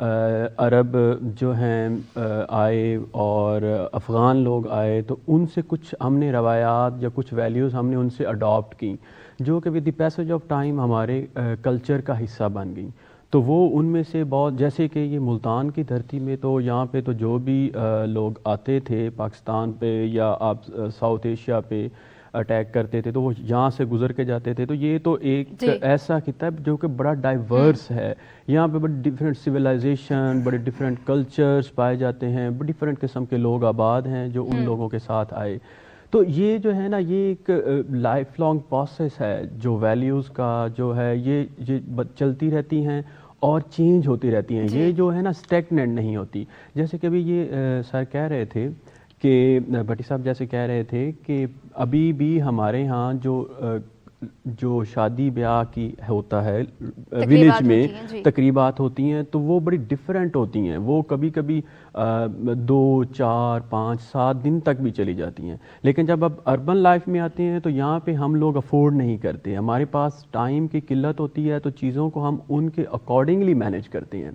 عرب جو ہیں آئے اور افغان لوگ آئے تو ان سے کچھ ہم نے روایات یا کچھ ویلیوز ہم نے ان سے اڈاپٹ کی جو کہ with the passage of time ہمارے کلچر کا حصہ بن گئی. تو وہ ان میں سے بہت، جیسے کہ یہ ملتان کی دھرتی میں تو یہاں پہ تو جو بھی لوگ آتے تھے پاکستان پہ یا آپ ساؤتھ ایشیا پہ اٹیک کرتے تھے تو وہ یہاں سے گزر کے جاتے تھے. تو یہ تو ایک ایسا خطہ ہے جو کہ بڑا ڈائیورس ہے. یہاں پہ بڑی ڈفرینٹ سویلائزیشن، بڑے ڈفرینٹ کلچرز پائے جاتے ہیں، بڑی ڈفرینٹ قسم کے لوگ آباد ہیں جو ان لوگوں کے ساتھ آئے. تو یہ جو ہے نا یہ ایک لائف لانگ پروسیس ہے جو ویلیوز کا جو ہے یہ چلتی رہتی ہیں اور چینج ہوتی رہتی ہیں. یہ جو ہے نا اسٹیگننٹ نہیں ہوتی. جیسے کہ ابھی یہ سر کہہ رہے تھے کہ بھٹی صاحب جیسے کہہ رہے تھے کہ ابھی بھی ہمارے ہاں جو شادی بیاہ کی ہوتا ہے ولیج میں تقریبات ہوتی ہیں تو وہ بڑی ڈفرینٹ ہوتی ہیں. وہ کبھی کبھی 2 4 5 7 دن تک بھی چلی جاتی ہیں. لیکن جب اب اربن لائف میں آتے ہیں تو یہاں پہ ہم لوگ افورڈ نہیں کرتے. ہمارے پاس ٹائم کی قلت ہوتی ہے تو چیزوں کو ہم ان کے اکارڈنگلی مینیج کرتے ہیں.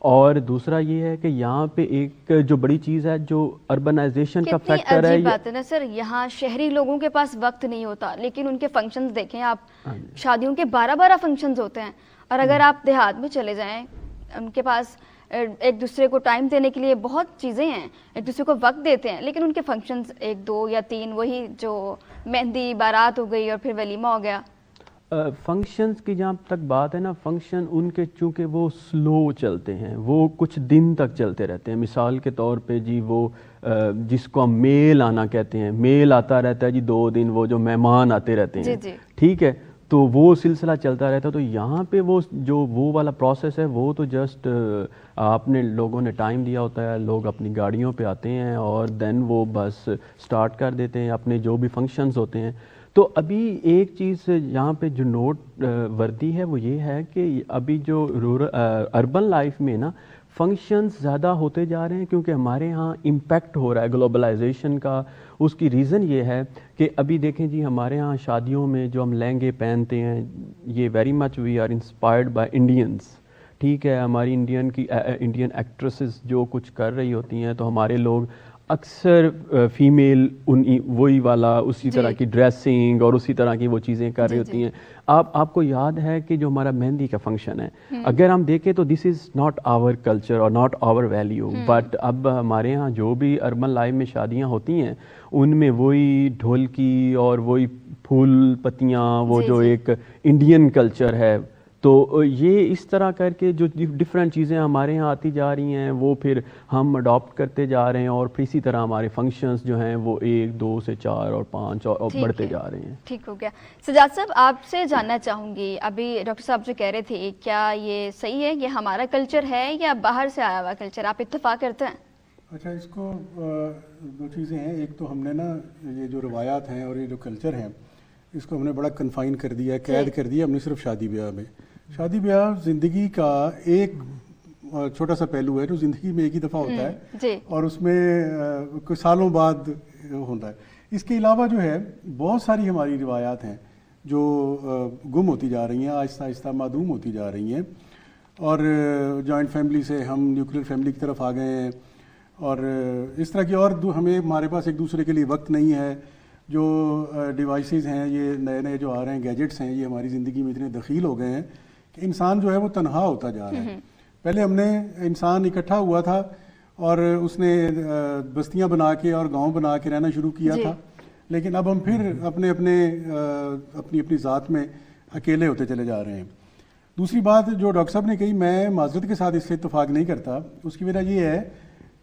اور دوسرا یہ ہے کہ یہاں پہ ایک جو بڑی چیز ہے جو اربنائزیشن کا فیکٹر ہے. عجیب بات ہے نا سر، یہاں شہری لوگوں کے پاس وقت نہیں ہوتا لیکن ان کے فنکشنز دیکھیں آپ، شادیوں کے 12 فنکشنز ہوتے ہیں. اور اگر آپ دیہات میں چلے جائیں ان کے پاس ایک دوسرے کو ٹائم دینے کے لیے بہت چیزیں ہیں، ایک دوسرے کو وقت دیتے ہیں، لیکن ان کے فنکشنز 1 2 یا 3 وہی جو مہندی بارات ہو گئی اور پھر ولیمہ ہو گیا. فنکشنز کی جہاں تک بات ہے نا، فنکشن ان کے چونکہ وہ سلو چلتے ہیں، وہ کچھ دن تک چلتے رہتے ہیں. مثال کے طور پہ جی وہ جس کو ہم میل آنا کہتے ہیں، میل آتا رہتا ہے جی 2 دن، وہ جو مہمان آتے رہتے ہیں ٹھیک ہے، تو وہ سلسلہ چلتا رہتا ہے. تو یہاں پہ وہ والا پروسیس ہے وہ تو جسٹ آپ نے لوگوں نے ٹائم دیا ہوتا ہے، لوگ اپنی گاڑیوں پہ آتے ہیں اور دین وہ بس سٹارٹ کر دیتے ہیں اپنے جو بھی فنکشنز ہوتے ہیں. تو ابھی ایک چیز یہاں پہ جو نوٹ وردی ہے وہ یہ ہے کہ ابھی جو اربن لائف میں نا فنکشنز زیادہ ہوتے جا رہے ہیں کیونکہ ہمارے ہاں امپیکٹ ہو رہا ہے گلوبلائزیشن کا. اس کی ریزن یہ ہے کہ ابھی دیکھیں جی ہمارے ہاں شادیوں میں جو ہم لہنگے پہنتے ہیں یہ very much we are inspired by Indians. ٹھیک ہے، ہماری انڈین ایکٹریسز جو کچھ کر رہی ہوتی ہیں تو ہمارے لوگ اکثر فیمیل وہی والا اسی طرح کی ڈریسنگ اور اسی طرح کی وہ چیزیں کر رہی ہوتی ہیں. آپ کو یاد ہے کہ جو ہمارا مہندی کا فنکشن ہے، اگر ہم دیکھیں تو دس از ناٹ آور کلچر اور ناٹ آور ویلیو، بٹ اب ہمارے ہاں جو بھی اربن لائف میں شادیاں ہوتی ہیں ان میں وہی ڈھولکی اور وہی پھول پتیاں وہ جو ایک انڈین کلچر ہے. تو یہ اس طرح کر کے جو ڈفرینٹ چیزیں ہمارے ہاں آتی جا رہی ہیں وہ پھر ہم اڈاپٹ کرتے جا رہے ہیں اور پھر اسی طرح ہمارے فنکشنز جو ہیں وہ 1 2 سے 4 اور 5 اور بڑھتے جا رہے ہیں. ٹھیک ہو گیا. سجاد صاحب آپ سے جاننا چاہوں گی، ابھی ڈاکٹر صاحب جو کہہ رہے تھے کیا یہ صحیح ہے کہ ہمارا کلچر ہے یا باہر سے آیا ہوا کلچر، آپ اتفاق کرتے ہیں؟ اچھا، اس کو 2 چیزیں ہیں. ایک تو ہم نے نا یہ جو روایات ہیں اور یہ جو کلچر ہیں اس کو ہم نے بڑا کنفائن کر دیا، قید کر دیا ہم نے صرف شادی بیاہ میں. شادی بیاہ زندگی کا ایک چھوٹا سا پہلو ہے جو زندگی میں ایک ہی دفعہ ہوتا ہے اور اس میں کچھ سالوں بعد ہوتا ہے. اس کے علاوہ جو ہے بہت ساری ہماری روایات ہیں جو گم ہوتی جا رہی ہیں، آہستہ آہستہ معدوم ہوتی جا رہی ہیں. اور جوائنٹ فیملی سے ہم نیوکلیر فیملی کی طرف آ گئے ہیں اور اس طرح کی، اور ہمارے پاس ایک دوسرے کے لیے وقت نہیں ہے. جو ڈیوائسز ہیں یہ نئے نئے جو آ رہے ہیں، گیجٹس ہیں، یہ ہماری زندگی میں اتنے دخیل ہو گئے ہیں کہ انسان جو ہے وہ تنہا ہوتا جا رہا ہے. پہلے ہم نے انسان اکٹھا ہوا تھا اور اس نے بستیاں بنا کے اور گاؤں بنا کے رہنا شروع کیا تھا، لیکن اب ہم پھر اپنی ذات میں اکیلے ہوتے چلے جا رہے ہیں. دوسری بات جو ڈاکٹر صاحب نے کہی، میں معذرت کے ساتھ اس سے اتفاق نہیں کرتا. اس کی وجہ یہ ہے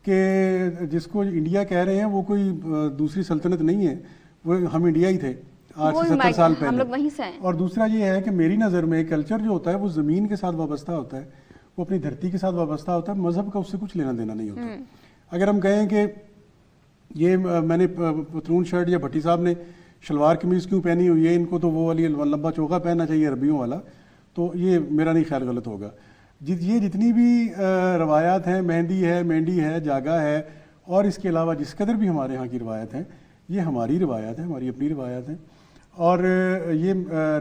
کہ جس کو انڈیا کہہ رہے ہیں وہ کوئی دوسری سلطنت نہیں ہے، وہ ہم انڈیا ہی تھے آج سے 70 سال پہلے. اور دوسرا یہ ہے کہ میری نظر میں کلچر جو ہوتا ہے وہ زمین کے ساتھ وابستہ ہوتا ہے، وہ اپنی دھرتی کے ساتھ وابستہ ہوتا ہے، مذہب کا اس سے کچھ لینا دینا نہیں ہوتا. اگر ہم کہیں کہ یہ میں نے پتلون شرٹ یا بھٹی صاحب نے شلوار قمیض کیوں پہنی ہوئی ہے، ان کو تو وہ والی لمبا چوکا پہننا چاہیے عربیوں والا، تو یہ میرا نہیں خیال غلط ہوگا. یہ جتنی بھی روایات ہیں، مہندی ہے، جاگا ہے، اور اس کے علاوہ جس قدر بھی ہمارے ہاں کی روایت ہیں، یہ ہماری روایات ہیں، ہماری اپنی روایات ہیں اور یہ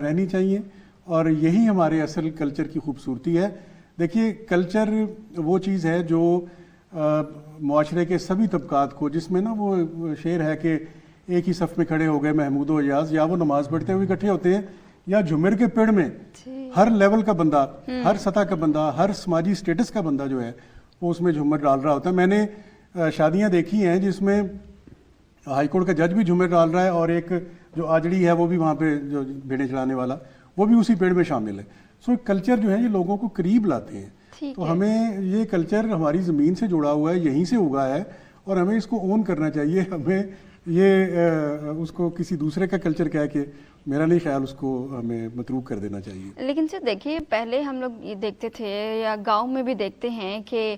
رہنی چاہیے. اور یہی ہمارے اصل کلچر کی خوبصورتی ہے دیکھیے کلچر وہ چیز ہے جو معاشرے کے سبھی طبقات کو، جس میں نا وہ شعر ہے کہ ایک ہی صف میں کھڑے ہو گئے محمود و ایاز، یا وہ نماز پڑھتے ہوئے اکٹھے ہوتے ہیں یا جھمر کے پیڑ میں ہر لیول کا بندہ، ہر سطح کا بندہ، ہر سماجی سٹیٹس کا بندہ جو ہے وہ اس میں جھمر ڈال رہا ہوتا ہے. میں نے شادیاں دیکھی ہیں جس میں ہائی کورٹ کا جج بھی جھمر ڈال رہا ہے اور ایک جو آجڑی ہے وہ بھی وہاں پہ جو بھیڑیں چڑھانے والا وہ بھی اسی پیڑ میں شامل ہے. سو کلچر جو ہے یہ لوگوں کو قریب لاتے ہیں. تو ہمیں یہ کلچر ہماری زمین سے جڑا ہوا ہے، یہیں سے اگا ہے اور ہمیں اس کو اون کرنا چاہیے. ہمیں یہ اس کو کسی دوسرے کا کلچر کہہ کے میرا نہیں خیال اس کو ہمیں متروک کر دینا چاہیے. لیکن سر دیکھیے پہلے ہم لوگ یہ دیکھتے تھے یا گاؤں میں بھی دیکھتے ہیں کہ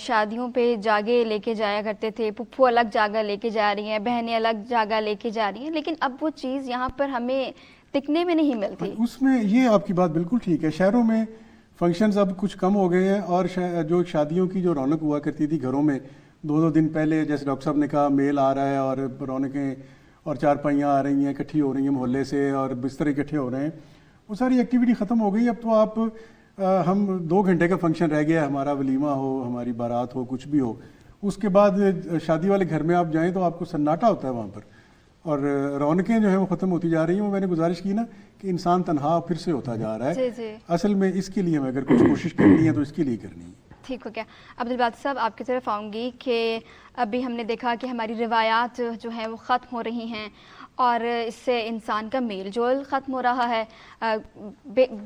شادیوں پہ جاگے لے کے جایا کرتے تھے، پھپھو الگ جاگا لے کے جا رہی ہیں، بہنیں الگ جاگا لے کے جا رہی ہیں، لیکن اب وہ چیز یہاں پر ہمیں دکھنے میں نہیں ملتی. اس میں یہ آپ کی بات بالکل ٹھیک ہے. شہروں میں فنکشنز اب کچھ کم ہو گئے ہیں اور جو شادیوں کی جو رونق ہوا کرتی تھی گھروں میں 2 دن پہلے، جیسے ڈاکٹر صاحب نے کہا میل آ رہا ہے اور رونقیں اور چارپائیاں آ رہی ہیں، اکٹھی ہو رہی ہیں محلے سے اور بستر اکٹھے ہو رہے ہیں، وہ ساری ایکٹیویٹی ختم ہو گئی. اب تو آپ ہم 2 گھنٹے کا فنکشن رہ گیا، ہمارا ولیمہ ہو، ہماری بارات ہو، کچھ بھی ہو، اس کے بعد شادی والے گھر میں آپ جائیں تو آپ کو سناٹا ہوتا ہے وہاں پر اور رونقیں جو ہیں وہ ختم ہوتی جا رہی ہیں. وہ میں نے گزارش کی نا کہ انسان تنہا پھر سے ہوتا جا رہا ہے. اصل میں اس کے لیے ہمیں اگر کچھ کوشش کرنی ہے تو اس کے لیے کرنی ہے. ٹھیک ہو گیا. عبدالباقی صاحب آپ کی طرف آؤں گی کہ ابھی ہم نے دیکھا کہ ہماری روایات جو ہیں وہ ختم ہو رہی ہیں اور اس سے انسان کا میل جول ختم ہو رہا ہے.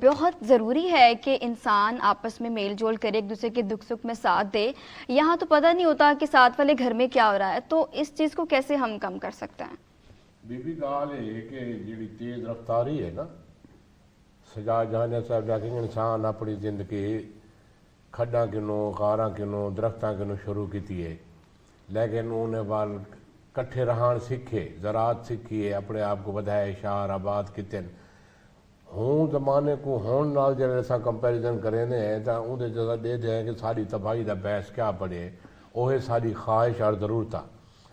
بہت ضروری ہے کہ انسان آپس میں میل جول کرے، ایک دوسرے کے دکھ سکھ میں ساتھ دے. یہاں تو پتہ نہیں ہوتا کہ ساتھ والے گھر میں کیا ہو رہا ہے، تو اس چیز کو کیسے ہم کم کر سکتے ہیں؟ بی گال ہے کہ جی تیز رفتاری ہے نا، سجاد جہانیہ صاحب جاکیں انسان اپنی زندگی کھڈاں کنوں، غاراں کنوں، درختاں کنوں شروع کی ہے، لیکن انہیں وال کٹھے رہان سیکھے، زراعت سیکھی ہے، اپنے آپ کو بدھائے شہر آباد کتن ہوں زمانے کو ہون نال جڑے اساں کمپیریزن کریں ہیں تو اندر جگہ دے دیں کہ ساری تباہی دا بحث کیا پڑے، اوہ ساری خواہش اور ضرورتاں.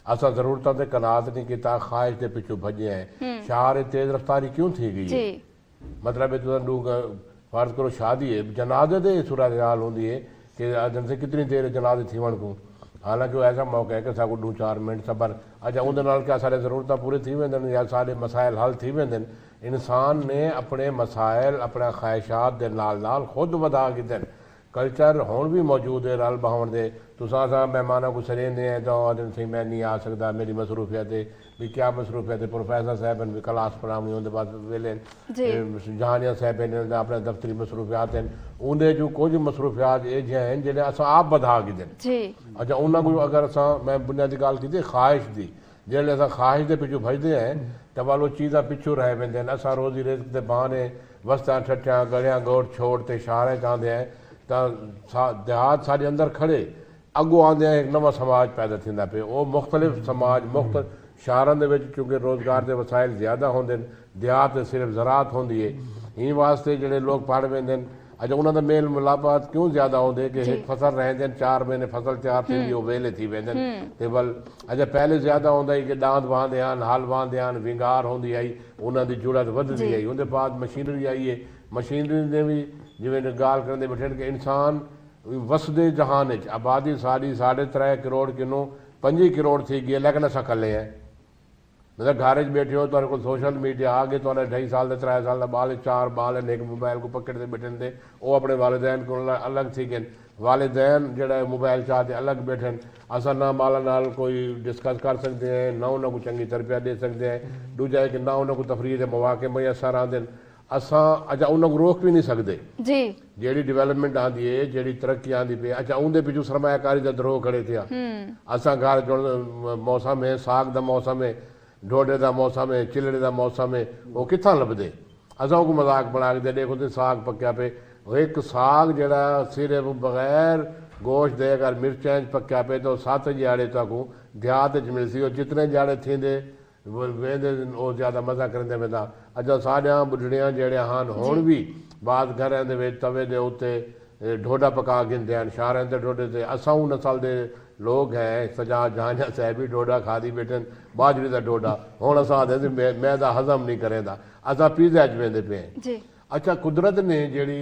اساں ضرورتاں تے قناعت نہیں کیتا، خواہش دے پیچھے بھجے ہیں. شہر تیز رفتاری کیوں تھی گئی ہے؟ مطلب ہے تو لوگ فرض کرو شادی ہے، جنازے دے صورتحال ہوندی ہے کہ دن سے کتنی دیر جنازے تھی ون کو، حالانکہ وہ ایسا موقع ہے کہ ساکو 2-4 منٹ صبر. اچھا اندر نال کیا سارے ضرورتاں پورے تھی ویندن یا سارے مسائل حل تھی ویندن؟ انسان نے اپنے مسائل اپنے خواہشات دے نال نال خود ودا کیتے. کلچر ہون بھی موجود ہے رل بہن دے. تساں سا مہمانوں کو سریندے ہیں تو دن سے میں نہیں آ سکتا، میری مصروفیت ہے. بھی کیا مصروفیت ہے؟ پروفیسر صاحب بھی کلاس پڑھاونی اندر بعد ویلے جہانیہ صاحب نے اپنے دفتری مصروفیات ہیں، اندر جو کچھ مصروفیات یہ جہاں ہیں جنہیں اساں آپ بدھا کے دیں. اچھا انہاں کو اگر اساں میں بنیادی گل کی خواہش دی، جیسے اساں خواہش دے پیچھے بھجدے ہیں تو وہ چیزاں پیچھوں رہ ویندے ہیں. اساں روزی رزق دے بہانے وسطاں ٹھٹیاں گڑیاں گوڑ چھوڑ تے شہریں چاہتے ہیں تو دیہات سارے اندر کھڑے اگوں آدھے ایک نواں سماج پیدا تھیندا پہ. وہ مختلف سماج مختلف شہراں دے وچ چونکہ روزگار دے وسائل زیادہ ہوندے، دیہات صرف زراعت ہوندی ہے. این واسطے جڑے لوگ پڑھ ویندے. اچھا انہاں دا میل ملاقات کیوں زیادہ ہوندے کہ ایک فصل رہندے 4 مہینے فصل تیار تھی وہ ویلے تھی ویندے تے بل. اچھا پہلے زیادہ ہوندا ہے کہ ڈاند واندے ہن، ہل واندے ہن، ونگار ہوندی آئی، انہاں دی جڑت ودھدی آئی. اون دے بعد مشینری آئی ہے. مشینری نے بھی جویں گال کرندے بیٹھے کہ انسان وسدے جہان وچ آبادی ساری 3.5 کروڑ کنوں 5 کروڑ تھی گئی، لیکن اساں کلے ہیں. مطلب گھر بیٹھے ہو تو سوشل میڈیا آ گئے، تو 2.5 سال 3 سال کا بال 4 بال ایک موبائل کو پکڑ کے بیٹھے تھے. وہ اپنے والدین کو الگ تھی گئے. والدین جڑا موبائل چاہتے الگ بیٹھے. اساں نہ مالا نال کوئی ڈسکس کر سکتے ہیں، نہ انہوں کو چنگی تربیت دے سکتے ہیں. دوجا ہے کہ نہ انہوں کو تفریح کے مواقع میسر آتے ہیں. اساں اچھا انہوں کو روک بھی نہیں سکتے. جیڑی ڈیولپمنٹ آتی ہے، جیڑی ترقی آتی پی، اچھا اندر پیچھو سرمایہ کاری کا دروہ کھڑے تھے. اساں گھر جو موسم ہے، ساگ دا موسم ہے، ڈوڈے دا موسم ہے، چلڑے دا موسم ہے، وہ کتنا لبدے. اساں کو مذاق بنا کے دیکھو تو ساگ پکیا پہ. ایک ساگ جڑا صرف بغیر گوشت دے اگر مرچیں پکیا پہ تو 7 جاڑے تک دیہات مل سی. اور جتنے جاڑے تھیندے ویندے وہ زیادہ مزہ کرندے ویندا. اچھا ساڈیاں بڈھڑیاں جڑے ہن ہن بھی بعد گھراں دے وچ توے دے اوتے ڈھوڈا پکا گھندے ہن. شہراں دے ڈھوڈے تے اساں نسل دے لوگ ہیں. سجاد جہانیہ صاحب بھی ڈھوڈا کھا دی بیٹھے، باجری دا ڈھوڈا. ہن اساں آدھے میدا ہضم نہیں کرے دا، اساں پیزا ویندے پے ہیں. اچھا قدرت نے جڑی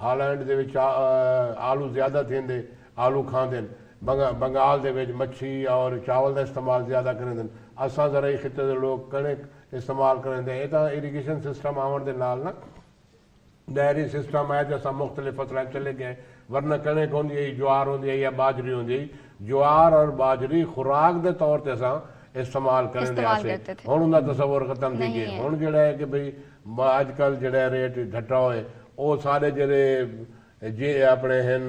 ਹਾਲੈਂਡ ਦੇ ਵਿੱਚ ਆਲੂ ਜ਼ਿਆਦਾ ਥੀਂਦੇ, ਆਲੂ ਖਾਂਦੇ ਨੇ। ਬੰਗਾਲ ਦੇ ਵਿੱਚ ਮੱਛੀ ਔਰ ਚਾਵਲ ਦਾ ਇਸਤੇਮਾਲ ਜ਼ਿਆਦਾ ਕਰਦੇ ਨੇ। ਅਸਾਂ ਜ਼ਰਾਈ ਖਿੱਤੇ ਦੇ ਲੋਕ ਕਣਕ ਇਸਤੇਮਾਲ ਕਰਦੇ। ਇਹ ਤਾਂ ਇਰੀਗੇਸ਼ਨ ਸਿਸਟਮ ਆਉਣ ਦੇ ਨਾਲ ਨਾ ਡੈਰੀ ਸਿਸਟਮ ਹੈ ਜਿਹਾ ਮੁxtਲਿਫ ਫਸਲਾਂ ਚਲੇ ਗਏ। ਵਰਨਾ ਕਣਕ ਹੁੰਦੀ ਹੈ, ਜਵਾਰ ਹੁੰਦੀ ਹੈ ਜਾਂ ਬਾਜਰੀ ਹੁੰਦੀ ਹੈ। ਜਵਾਰ ਔਰ ਬਾਜਰੀ ਖੁਰਾਕ ਦੇ ਤੌਰ ਤੇ ਅਸਾਂ ਇਸਤੇਮਾਲ ਕਰਨ ਦੇ ਆਸੇ ਹੁਣ ਉਹਦਾ ਤਸਵਰ ਖਤਮ ਦੀ ਗਏ। ਹੁਣ ਜਿਹੜਾ ਹੈ ਕਿ ਬਈ ਅੱਜ ਕੱਲ ਜਿਹੜਾ ਰੇਟ ਘਟਾ ਹੋਏ ਉਹ ਸਾਰੇ ਜਿਹੜੇ ਜੇ ਆਪਣੇ ਹਨ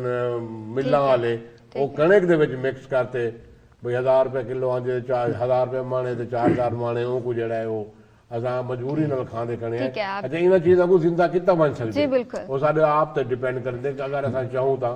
ਮਿੱਲਾਂ ਵਾਲੇ ਉਹ ਕਣਕ ਦੇ ਵਿੱਚ ਮਿਕਸ ਕਰਤੇ ਬਈ 1000 ਰੁਪਏ ਕਿਲੋ ਆਂਦੇ 1000 ਰੁਪਏ ਮਾਣੇ ਤੇ 4000 ਮਾਣੇ ਉਹ ਕੋ ਜਿਹੜਾ ਹੈ ਉਹ ਅਸਾਂ ਮਜਬੂਰੀ ਨਾਲ ਖਾਂਦੇ ਕਣੇ ਆ। ਅੱਛਾ ਇਹਨਾਂ ਚੀਜ਼ਾਂ ਕੋ ਜ਼ਿੰਦਾ ਕਿੱਦਾਂ ਬਣ ਸਕਦੇ ਉਹ ਸਾਡੇ ਆਪ ਤੇ ਡਿਪੈਂਡ ਕਰਦੇ ਕਿ ਅਗਰ ਅਸਾਂ ਚਾਹੂੰ ਤਾਂ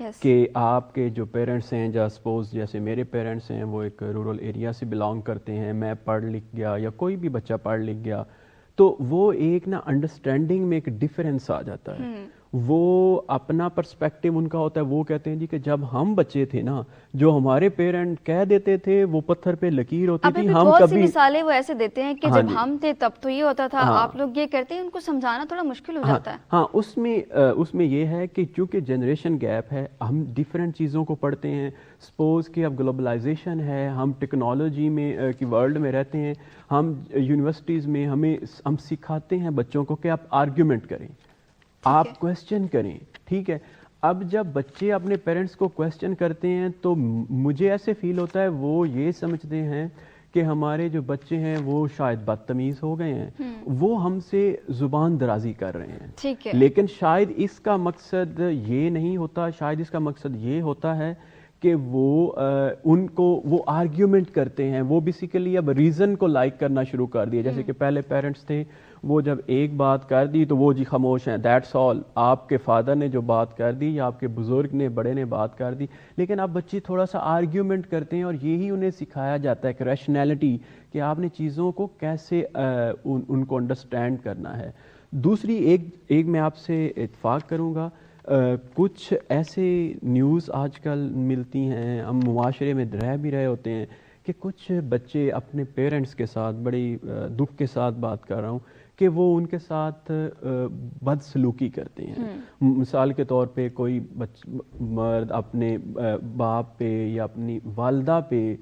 Yes. کہ آپ کے جو پیرنٹس ہیں، یا سپوز جیسے میرے پیرنٹس ہیں وہ ایک رورل ایریا سے بلانگ کرتے ہیں، میں پڑھ لکھ گیا یا کوئی بھی بچہ پڑھ لکھ گیا، تو وہ ایک نا انڈرسٹینڈنگ میں ایک ڈفرینس آ جاتا ہے. وہ اپنا پرسپیکٹیو ان کا ہوتا ہے. وہ کہتے ہیں جی کہ جب ہم بچے تھے نا، جو ہمارے پیرنٹ کہہ دیتے تھے وہ پتھر پہ لکیر ہوتی تھی. ہم بہت سی کبھی مثالیں وہ ایسے دیتے ہیں کہ ہاں جب جی. ہم تھے تب تو یہ ہوتا تھا، ہاں. آپ لوگ یہ کرتے ہیں، ان کو سمجھانا تھوڑا مشکل ہو جاتا ہے. ہاں اس میں یہ ہے کہ چونکہ جنریشن گیپ ہے، ہم ڈیفرنٹ چیزوں کو پڑھتے ہیں. سپوز کہ اب گلوبلائزیشن ہے، ہم ٹیکنالوجی میں کی ورلڈ میں رہتے ہیں. ہم یونیورسٹیز میں ہم سکھاتے ہیں بچوں کو کہ آپ آرگیومنٹ کریں، آپ کویسچن کریں. ٹھیک ہے. اب جب بچے اپنے پیرنٹس کو کویسچن کرتے ہیں تو مجھے ایسے فیل ہوتا ہے وہ یہ سمجھتے ہیں کہ ہمارے جو بچے ہیں وہ شاید بدتمیز ہو گئے ہیں، وہ ہم سے زبان درازی کر رہے ہیں. ٹھیک ہے. لیکن شاید اس کا مقصد یہ نہیں ہوتا. شاید اس کا مقصد یہ ہوتا ہے کہ وہ آرگیومنٹ کرتے ہیں. وہ بیسیکلی اب ریزن کو لائک کرنا شروع کر دیا. جیسے کہ پہلے پیرنٹس تھے، وہ جب ایک بات کر دی تو وہ جی خاموش ہیں، دیٹس آل. آپ کے فادر نے جو بات کر دی یا آپ کے بزرگ نے، بڑے نے بات کر دی. لیکن اب بچے تھوڑا سا آرگیومنٹ کرتے ہیں، اور یہی انہیں سکھایا جاتا ہے کہ ریشنیلٹی، کہ آپ نے چیزوں کو کیسے ان کو انڈرسٹینڈ کرنا ہے. دوسری ایک میں آپ سے اتفاق کروں گا، کچھ ایسے نیوز آج کل ملتی ہیں، ہم معاشرے میں رہ بھی رہے ہوتے ہیں، کہ کچھ بچے اپنے پیرنٹس کے ساتھ، بڑی دکھ کے ساتھ بات کر رہا ہوں، کہ وہ ان کے ساتھ بد سلوکی کرتے ہیں. مثال کے طور پہ کوئی مرد اپنے باپ پہ یا اپنی والدہ پہ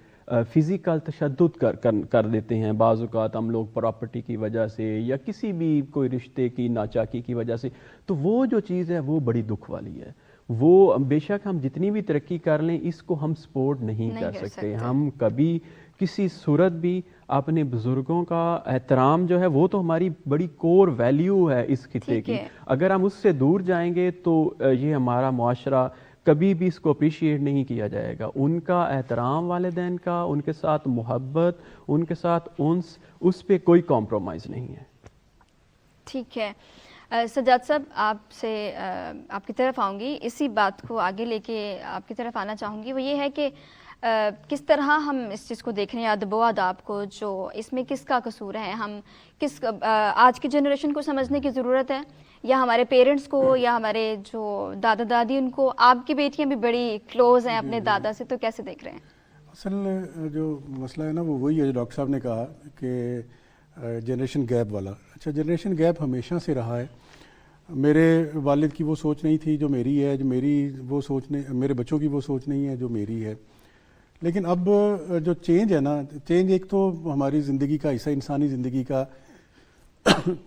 فزیکل تشدد کر دیتے ہیں. بعض اوقات ہم لوگ پراپرٹی کی وجہ سے یا کسی بھی کوئی رشتے کی ناچاکی کی وجہ سے. تو وہ جو چیز ہے وہ بڑی دکھ والی ہے. وہ بے شک ہم جتنی بھی ترقی کر لیں، اس کو ہم سپورٹ نہیں کر سکتے. ہم کبھی کسی صورت بھی اپنے بزرگوں کا احترام جو ہے وہ تو ہماری بڑی کور ویلیو ہے اس خطے کی. اگر ہم اس سے دور جائیں گے تو یہ ہمارا معاشرہ کبھی بھی اس کو اپریشیٹ نہیں کیا جائے گا. ان کا احترام، والدین کا، ان کے ساتھ محبت، ان کے ساتھ انس، اس پہ کوئی کمپرومائز نہیں ہے. ٹھیک ہے. سجاد صاحب، آپ سے آپ کی طرف آؤں گی، اسی بات کو آگے لے کے آپ کی طرف آنا چاہوں گی. وہ یہ ہے کہ کس طرح ہم اس چیز کو دیکھ رہے ہیں، ادب و آداب کو، جو اس میں کس کا قصور ہے؟ ہم آج کی جنریشن کو سمجھنے کی ضرورت ہے، یا ہمارے پیرنٹس کو، یا ہمارے جو دادا دادی ان کو؟ آپ کی بیٹیاں بھی بڑی کلوز ہیں اپنے دادا سے، تو کیسے دیکھ رہے ہیں؟ اصل جو مسئلہ ہے نا وہ وہی ہے جو ڈاکٹر صاحب نے کہا کہ جنریشن گیپ والا. اچھا، جنریشن گیپ ہمیشہ سے رہا ہے. میرے والد کی وہ سوچ نہیں تھی جو میری ہے، جو میری وہ سوچ نہیں، میرے بچوں کی وہ سوچ نہیں ہے جو میری ہے. لیکن اب جو چینج ہے نا، چینج ایک تو ہماری زندگی کا حصہ، انسانی زندگی کا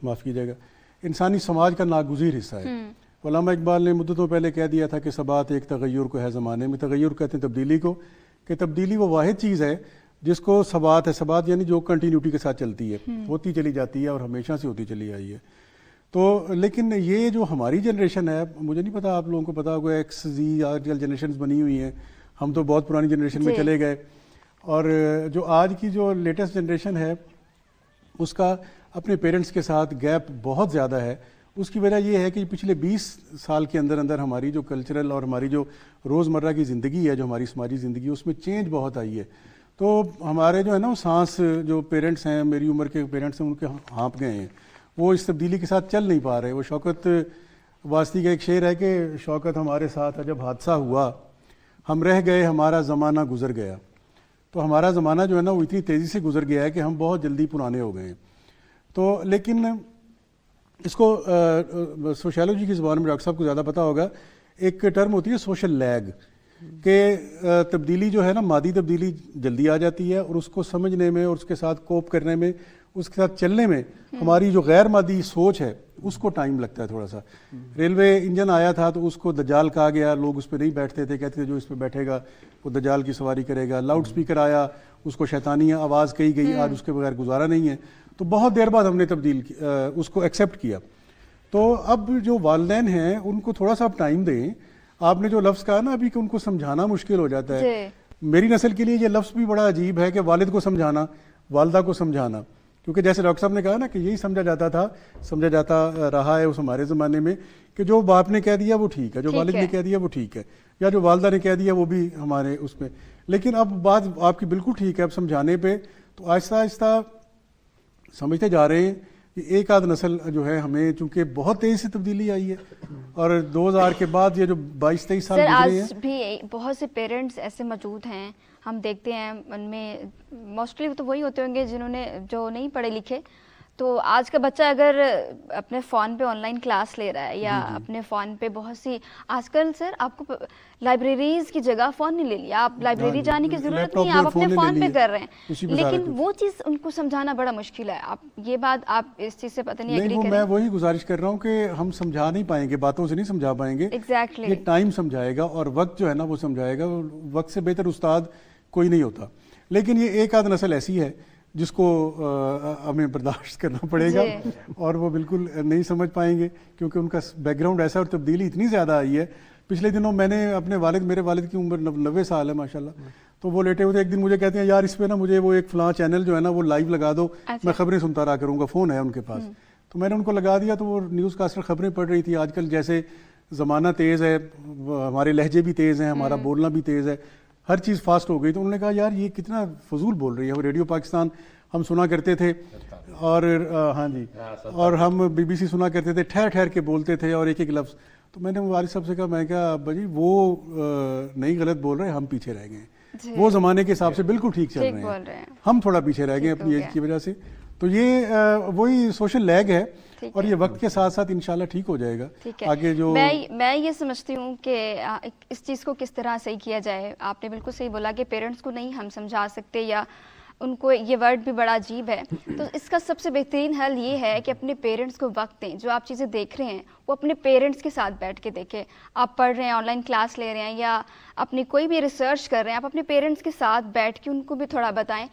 معاف کیجیے گا، انسانی سماج کا ناگزیر حصہ ہے. علامہ اقبال نے مدتوں پہلے کہہ دیا تھا کہ ثبات ایک تغیر کو ہے زمانے میں. تغیر کہتے ہیں تبدیلی کو، کہ تبدیلی وہ واحد چیز ہے جس کو ثبات ہے. ثبات یعنی جو کنٹینیوٹی کے ساتھ چلتی ہے، ہوتی چلی جاتی ہے اور ہمیشہ سے ہوتی چلی آئی ہے. تو لیکن یہ جو ہماری جنریشن ہے، مجھے نہیں پتا آپ لوگوں کو پتا ہوگا، ایکس زی آج کل جنریشنز بنی ہوئی ہیں. ہم تو بہت پرانی جنریشن میں چلے گئے، اور جو آج کی جو لیٹسٹ جنریشن ہے اس کا اپنے پیرنٹس کے ساتھ گیپ بہت زیادہ ہے. اس کی وجہ یہ ہے کہ پچھلے 20 سال کے اندر ہماری جو کلچرل اور ہماری جو روزمرہ کی زندگی ہے، جو ہماری سماجی زندگی ہے، اس میں چینج بہت آئی ہے. تو ہمارے جو ہے نا وہ سانس، جو پیرنٹس ہیں، میری عمر کے پیرنٹس ہیں، ان کے ہانپ گئے ہیں. وہ اس تبدیلی کے ساتھ چل نہیں پا رہے. وہ شوکت واسطی کا ایک شعر ہے کہ شوکت ہمارے ساتھ جب حادثہ ہوا، ہم رہ گئے، ہمارا زمانہ گزر گیا. تو ہمارا زمانہ جو ہے نا وہ اتنی تیزی سے گزر گیا ہے کہ ہم بہت جلدی پرانے ہو گئے ہیں. تو لیکن اس کو سوشیالوجی کی زبان میں ڈاکٹر صاحب کو زیادہ پتہ ہوگا، ایک ٹرم ہوتی ہے سوشل لیگ، کہ تبدیلی جو ہے نا، مادی تبدیلی جلدی آ جاتی ہے، اور اس کو سمجھنے میں اور اس کے ساتھ کوپ کرنے میں، اس کے ساتھ چلنے میں ہماری جو غیر مادی سوچ ہے اس کو ٹائم لگتا ہے تھوڑا سا. ریلوے انجن آیا تھا تو اس کو دجال کہا گیا، لوگ اس پہ نہیں بیٹھتے تھے، کہتے تھے جو اس پہ بیٹھے گا وہ دجال کی سواری کرے گا. لاؤڈ سپیکر آیا، اس کو شیطانی آواز کہی گئی، آج اس کے بغیر گزارا نہیں ہے. تو بہت دیر بعد ہم نے اس کو ایکسیپٹ کیا. تو اب جو والدین ہیں ان کو تھوڑا سا اب ٹائم دیں. آپ نے جو لفظ کہا نا ابھی کہ ان کو سمجھانا مشکل ہو جاتا ہے، میری نسل کے لیے یہ لفظ بھی بڑا عجیب ہے کہ والد کو سمجھانا، والدہ کو سمجھانا، کیونکہ جیسے ڈاکٹر صاحب نے کہا نا کہ یہی سمجھا جاتا رہا ہے اس ہمارے زمانے میں کہ جو باپ نے کہہ دیا وہ ٹھیک ہے, جو والد نے کہہ دیا وہ ٹھیک ہے, یا جو والدہ نے کہہ دیا وہ بھی ہمارے اس میں. لیکن اب بات آپ کی بالکل ٹھیک ہے, اب سمجھانے پہ تو آہستہ آہستہ سمجھتے جا رہے ہیں کہ ایک آدھ نسل جو ہے ہمیں, چونکہ بہت تیزی سے تبدیلی آئی ہے, اور 2000 کے بعد یہ جو 22-23 سال گزرے ہیں. آج بھی بہت سے پیرنٹس ایسے موجود ہیں, ہم دیکھتے ہیں ان میں موسٹلی تو وہی ہوتے ہوں گے جو نہیں پڑھے لکھے. تو آج کا بچہ اگر اپنے فون پہ آن لائن کلاس لے رہا ہے یا اپنے فون پہ بہت سی, آج کل سر آپ کو لائبریریز کی جگہ فون نہیں لے لیا, آپ لائبریری جانے کی ضرورت نہیں ہے, آپ اپنے فون پہ کر رہے ہیں. لیکن وہ چیز ان کو سمجھانا بڑا مشکل ہے. آپ یہ بات آپ اس چیز سے پتہ نہیں ایگری کریں؟ میں وہی گزارش کر رہا ہوں کہ ہم سمجھا نہیں پائیں گے, باتوں سے نہیں سمجھا پائیں گے. ایگزیکٹلی, یہ ٹائم سمجھائے گا اور وقت جو ہے نا وہ سمجھائے گا. وقت سے بہتر استاد کوئی نہیں ہوتا. لیکن یہ ایک آدھ نسل ایسی ہے جس کو ہمیں برداشت کرنا پڑے گا, اور وہ بالکل نہیں سمجھ پائیں گے کیونکہ ان کا بیک گراؤنڈ ایسا, اور تبدیلی اتنی زیادہ آئی ہے. پچھلے دنوں میں نے اپنے میرے والد کی عمر 90 سال ہے ماشاءاللہ, تو وہ لیٹے ہوئے تھے, ایک دن مجھے کہتے ہیں یار اس پہ نا مجھے وہ ایک فلاں چینل جو ہے نا وہ لائیو لگا دو, میں خبریں سنتا رہا کروں گا, فون ہے ان کے پاس. تو میں نے ان کو لگا دیا, تو وہ نیوز کاسٹر خبریں پڑھ رہی تھی. آج کل جیسے زمانہ تیز ہے, ہمارے لہجے بھی تیز ہیں, ہمارا بولنا بھی تیز ہے, ہر چیز فاسٹ ہو گئی. تو انہوں نے کہا یار یہ کتنا فضول بول رہی ہے. وہ ریڈیو پاکستان ہم سنا کرتے تھے, اور ہاں جی, اور ہم BBC سنا کرتے تھے, ٹھہر ٹھہر کے بولتے تھے اور ایک ایک لفظ. تو میں نے والد صاحب سے کہا, میں کہا ابا جی وہ نہیں غلط بول رہے, ہم پیچھے رہ گئے. وہ زمانے کے حساب سے بالکل ٹھیک چل رہے ہیں, ہم تھوڑا پیچھے رہ گئے اپنی ایج کی وجہ سے. تو یہ وہی سوشل لیگ ہے, اور یہ وقت کے ساتھ ساتھ انشاءاللہ ٹھیک ہو جائے گا. آگے جو میں یہ سمجھتی ہوں کہ اس چیز کو کس طرح صحیح کیا جائے. آپ نے بالکل صحیح بولا کہ پیرنٹس کو نہیں ہم سمجھا سکتے, یا ان کو یہ ورڈ بھی بڑا عجیب ہے. تو اس کا سب سے بہترین حل یہ ہے کہ اپنے پیرنٹس کو وقت دیں. جو آپ چیزیں دیکھ رہے ہیں وہ اپنے پیرنٹس کے ساتھ بیٹھ کے دیکھیں. آپ پڑھ رہے ہیں, آن لائن کلاس لے رہے ہیں, یا اپنی کوئی بھی ریسرچ کر رہے ہیں, آپ اپنے پیرنٹس کے ساتھ بیٹھ کے ان کو بھی تھوڑا بتائیں.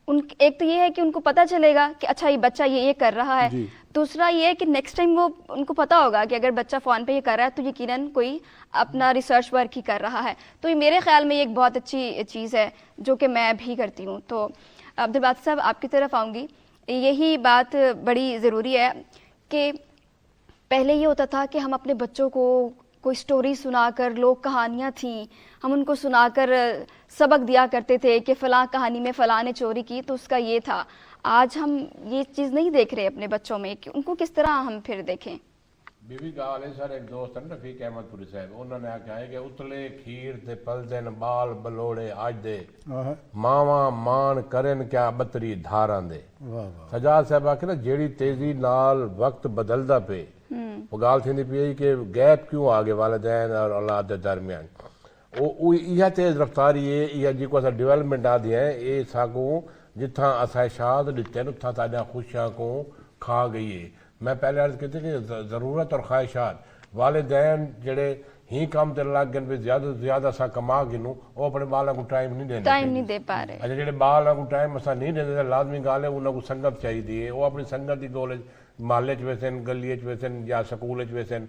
ایک تو یہ ہے کہ ان کو پتہ چلے گا کہ اچھا یہ بچہ یہ کر رہا ہے. دوسرا یہ ہے کہ نیکسٹ ٹائم وہ ان کو پتہ ہوگا کہ اگر بچہ فون پہ یہ کر رہا ہے تو یقیناً کوئی اپنا ریسرچ ورک ہی کر رہا ہے. تو یہ میرے خیال میں یہ ایک بہت اچھی چیز ہے جو کہ میں بھی کرتی ہوں. تو عبدالباسط صاحب آپ کی طرف آؤں گی. یہی بات بڑی ضروری ہے کہ پہلے یہ ہوتا تھا کہ ہم اپنے بچوں کو کوئی سٹوری سنا کر, لوک کہانیاں تھیں, ہم ان کو سنا کر سبق دیا کرتے تھے کہ فلاں کہانی میں فلاں نے چوری کی تو اس کا یہ تھا. آج ہم یہ چیز نہیں دیکھ رہے اپنے بچوں میں, کہ ان کو کس طرح ہم پھر دیکھیں. بی بی گال ہے سر, ایک دوست ہے رفیق احمد پوری صاحب, انہوں نے کہا ہے کہ اتلے کھیر تے پلدن بال بلوڑے آج دے, ماواں مان کرن کیا بتری دھاراں دے. سجاد صاحب آکھے نا جیڑی تیزی نال وقت بدلدا پے, وہ گال تھیندی پئی کہ گیپ کیوں آگے والدین اور اولاد دے درمیان. یہ تیز رفتاری ہے, یہ جی کو اسا ڈیولپمنٹ آدھی ہیں, یہ ساگوں جتھاں اسا شاد ڈتے اتھاں ساڈا خوشیاں کو کھا گئی ہے. میں پہلے عرض کیتی کہ ضرورت اور خواہشات, والدین جڑے ہی کام تے لگ گئے زیادہ زیادہ سا کما گنوں, وہ اپنے بالاں کو ٹائم نہیں دے پا رہے. اچھا جڑے بالاں کو ٹائم اسا نہیں دے, لازمی گل ہے انہاں کو سنگت چاہیے ہے. وہ اپنی سنگت دی گول محلے چ ویسن, گلی چ ویسن, یا سکول چ ویسن.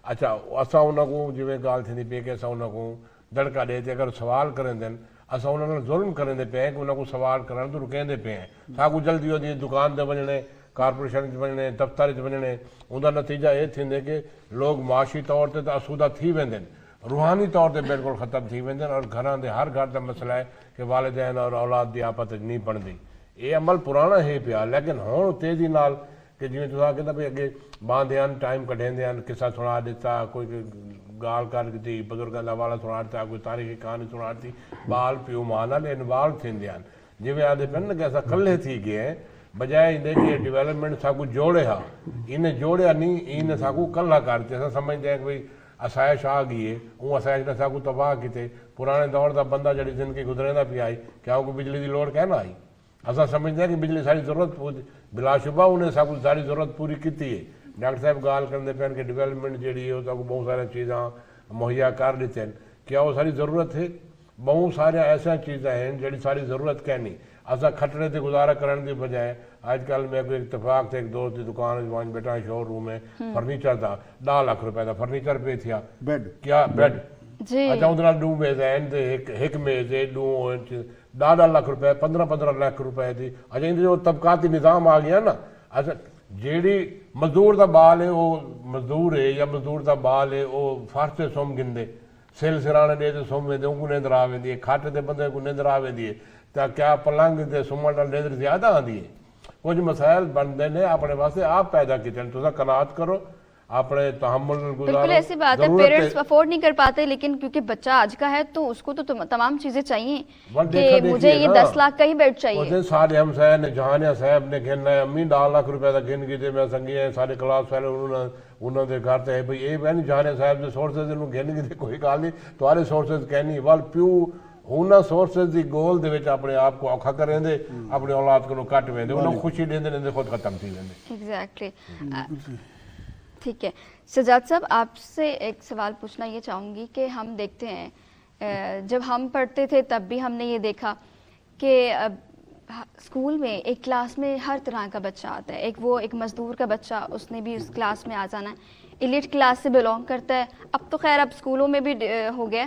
اچھا اسا انہاں کو جویں گال تھیندی پئی کہ اسا انہاں کو دڑکا دے تے اگر سوال کریں دین, اسا انہاں نال ظلم کریں دے پے کہ انہاں کو سوال کرن تو رکیں دے پے ہیں. ساکو جلدی ہوندی دکان تے ونجنے, کارپوریشن بننے, دفتر بننے. انہوں کا نتیجہ یہ تھے کہ لوگ معاشی طور سے آسودہ تھی ویندن, روحانی طور سے بالکل ختم تھی ویندن, اور گھران دے ہر گھر کا مسئلہ ہے کہ والدین اور اولاد دی آپس نہیں بنتی. یہ عمل پرانا ہے پیا, لیکن ہوں تیزی نال کہ جی تصا کہتے بھی اگے باندھے ٹائم کڈھیندے ہیں, قصہ سنا دیتا, کوئی گال کر دیتی, بزرگوں کا حوالہ سنا دیتا, کوئی تاریخی کہانی سنا دیتی, بال پیو ماں نال انوالو تھیندے ہیں. جی آدھے پہ کہ اصا کلے تھی گئے ہیں, بجائے ان کہ ڈیولپمنٹ ساکو جوڑے ہا, انہیں جوڑیا نہیں, انہیں ساکو کلا کرتے. اصا سمجھتے ہیں کہ بھئی آسائش آ گئی ہے, وہ آسائش نے ساکو تباہ کیتے. پرانے دور کا بندہ جڑی زندگی گزرے پی آئی, کیا کو بجلی دی لوڑ کہنا آئی. اصا سمجھتے ہیں کہ بجلی ساری ضرورت پوری, بلا شبہ انہیں ساکو ساری ضرورت پوری کی ہے. ڈاکٹر صاحب گال کرتے پہ کہ ڈیولپمنٹ جڑی ہے وہ ساکو بہت سارے چیزاں مہیا کر دیتے ہیں. کیا وہ ساری ضرورت ہے؟ بہت سارے ایسا چیزیں ہیں جڑی ساری ضرورت کہنی. اصا کھٹڑے تے گزارا کرنے کی بجائے آج کل میں کوئی اتفاق سے ایک دوست کی دکان وہاں بیٹھا, شو روم میں فرنیچر تھا, 10 لاکھ روپے کا فرنیچر پہ تھیا, بیڈ کیا بیڈ جی اچھا ادھر 2 میز ہیں ایک میز ہے 10 لاکھ روپے 15 لاکھ روپے دی. اچھا ان جو طبقاتی نظام آ گیا نا, اچھا جیڑی مزدور دا بال ہے وہ مزدور ہے یا مزدور دا بال ہے وہ فرش تے سوم گندے, سل سرانے دے تے سوم ویندے, ان کو نیندر آ ویندی ہے, کھٹ تے بندے کو نیندر آ ویندی ہے, تا کیا پلنگ تے سومن نال نیندر زیادہ آندی ہے. کچھ مسائل بندے نے اپنے واسطے آپ پیدا کیتے ہیں, تساں قناعت کرو اپنے تحمل گزارو. بالکل ایسی بات ہے, پیرنٹس افورڈ نہیں کر پاتے, لیکن کیونکہ بچہ آج کا ہے تو اس کو تو تمام چیزیں چاہیے کہ مجھے یہ 10 لاکھ کا ہی بیڈ چاہیے. سارے ہمسائے نے جہانیہ صاحب نے گھننا ہے, امی 10 لاکھ روپے کا گھن کی میں سنگی ہے سارے کلاس والے انہوں نے گھر تے بھئی یہ میں نہیں جہانیہ صاحب کے سورسز گھن کی کوئی گل نہیں, تمہارے سورسز کہنی وال پیو انہاں سورسز دی گول دے وچ اپنے آپ کو اوکھا کریں دے, اپنے اولاد کو کٹ ویندے, انہوں خوشی دیندے نے خود ختم تھی ویندے. ایگزیکٹلی. ٹھیک ہے سجاد صاحب, آپ سے ایک سوال پوچھنا یہ چاہوں گی کہ ہم دیکھتے ہیں جب ہم پڑھتے تھے تب بھی ہم نے یہ دیکھا کہ اسکول میں ایک کلاس میں ہر طرح کا بچہ آتا ہے. ایک مزدور کا بچہ, اس نے بھی اس کلاس میں آ جانا ہے, ایلیٹ کلاس سے بلونگ کرتا ہے. اب تو خیر اب اسکولوں میں بھی ہو گیا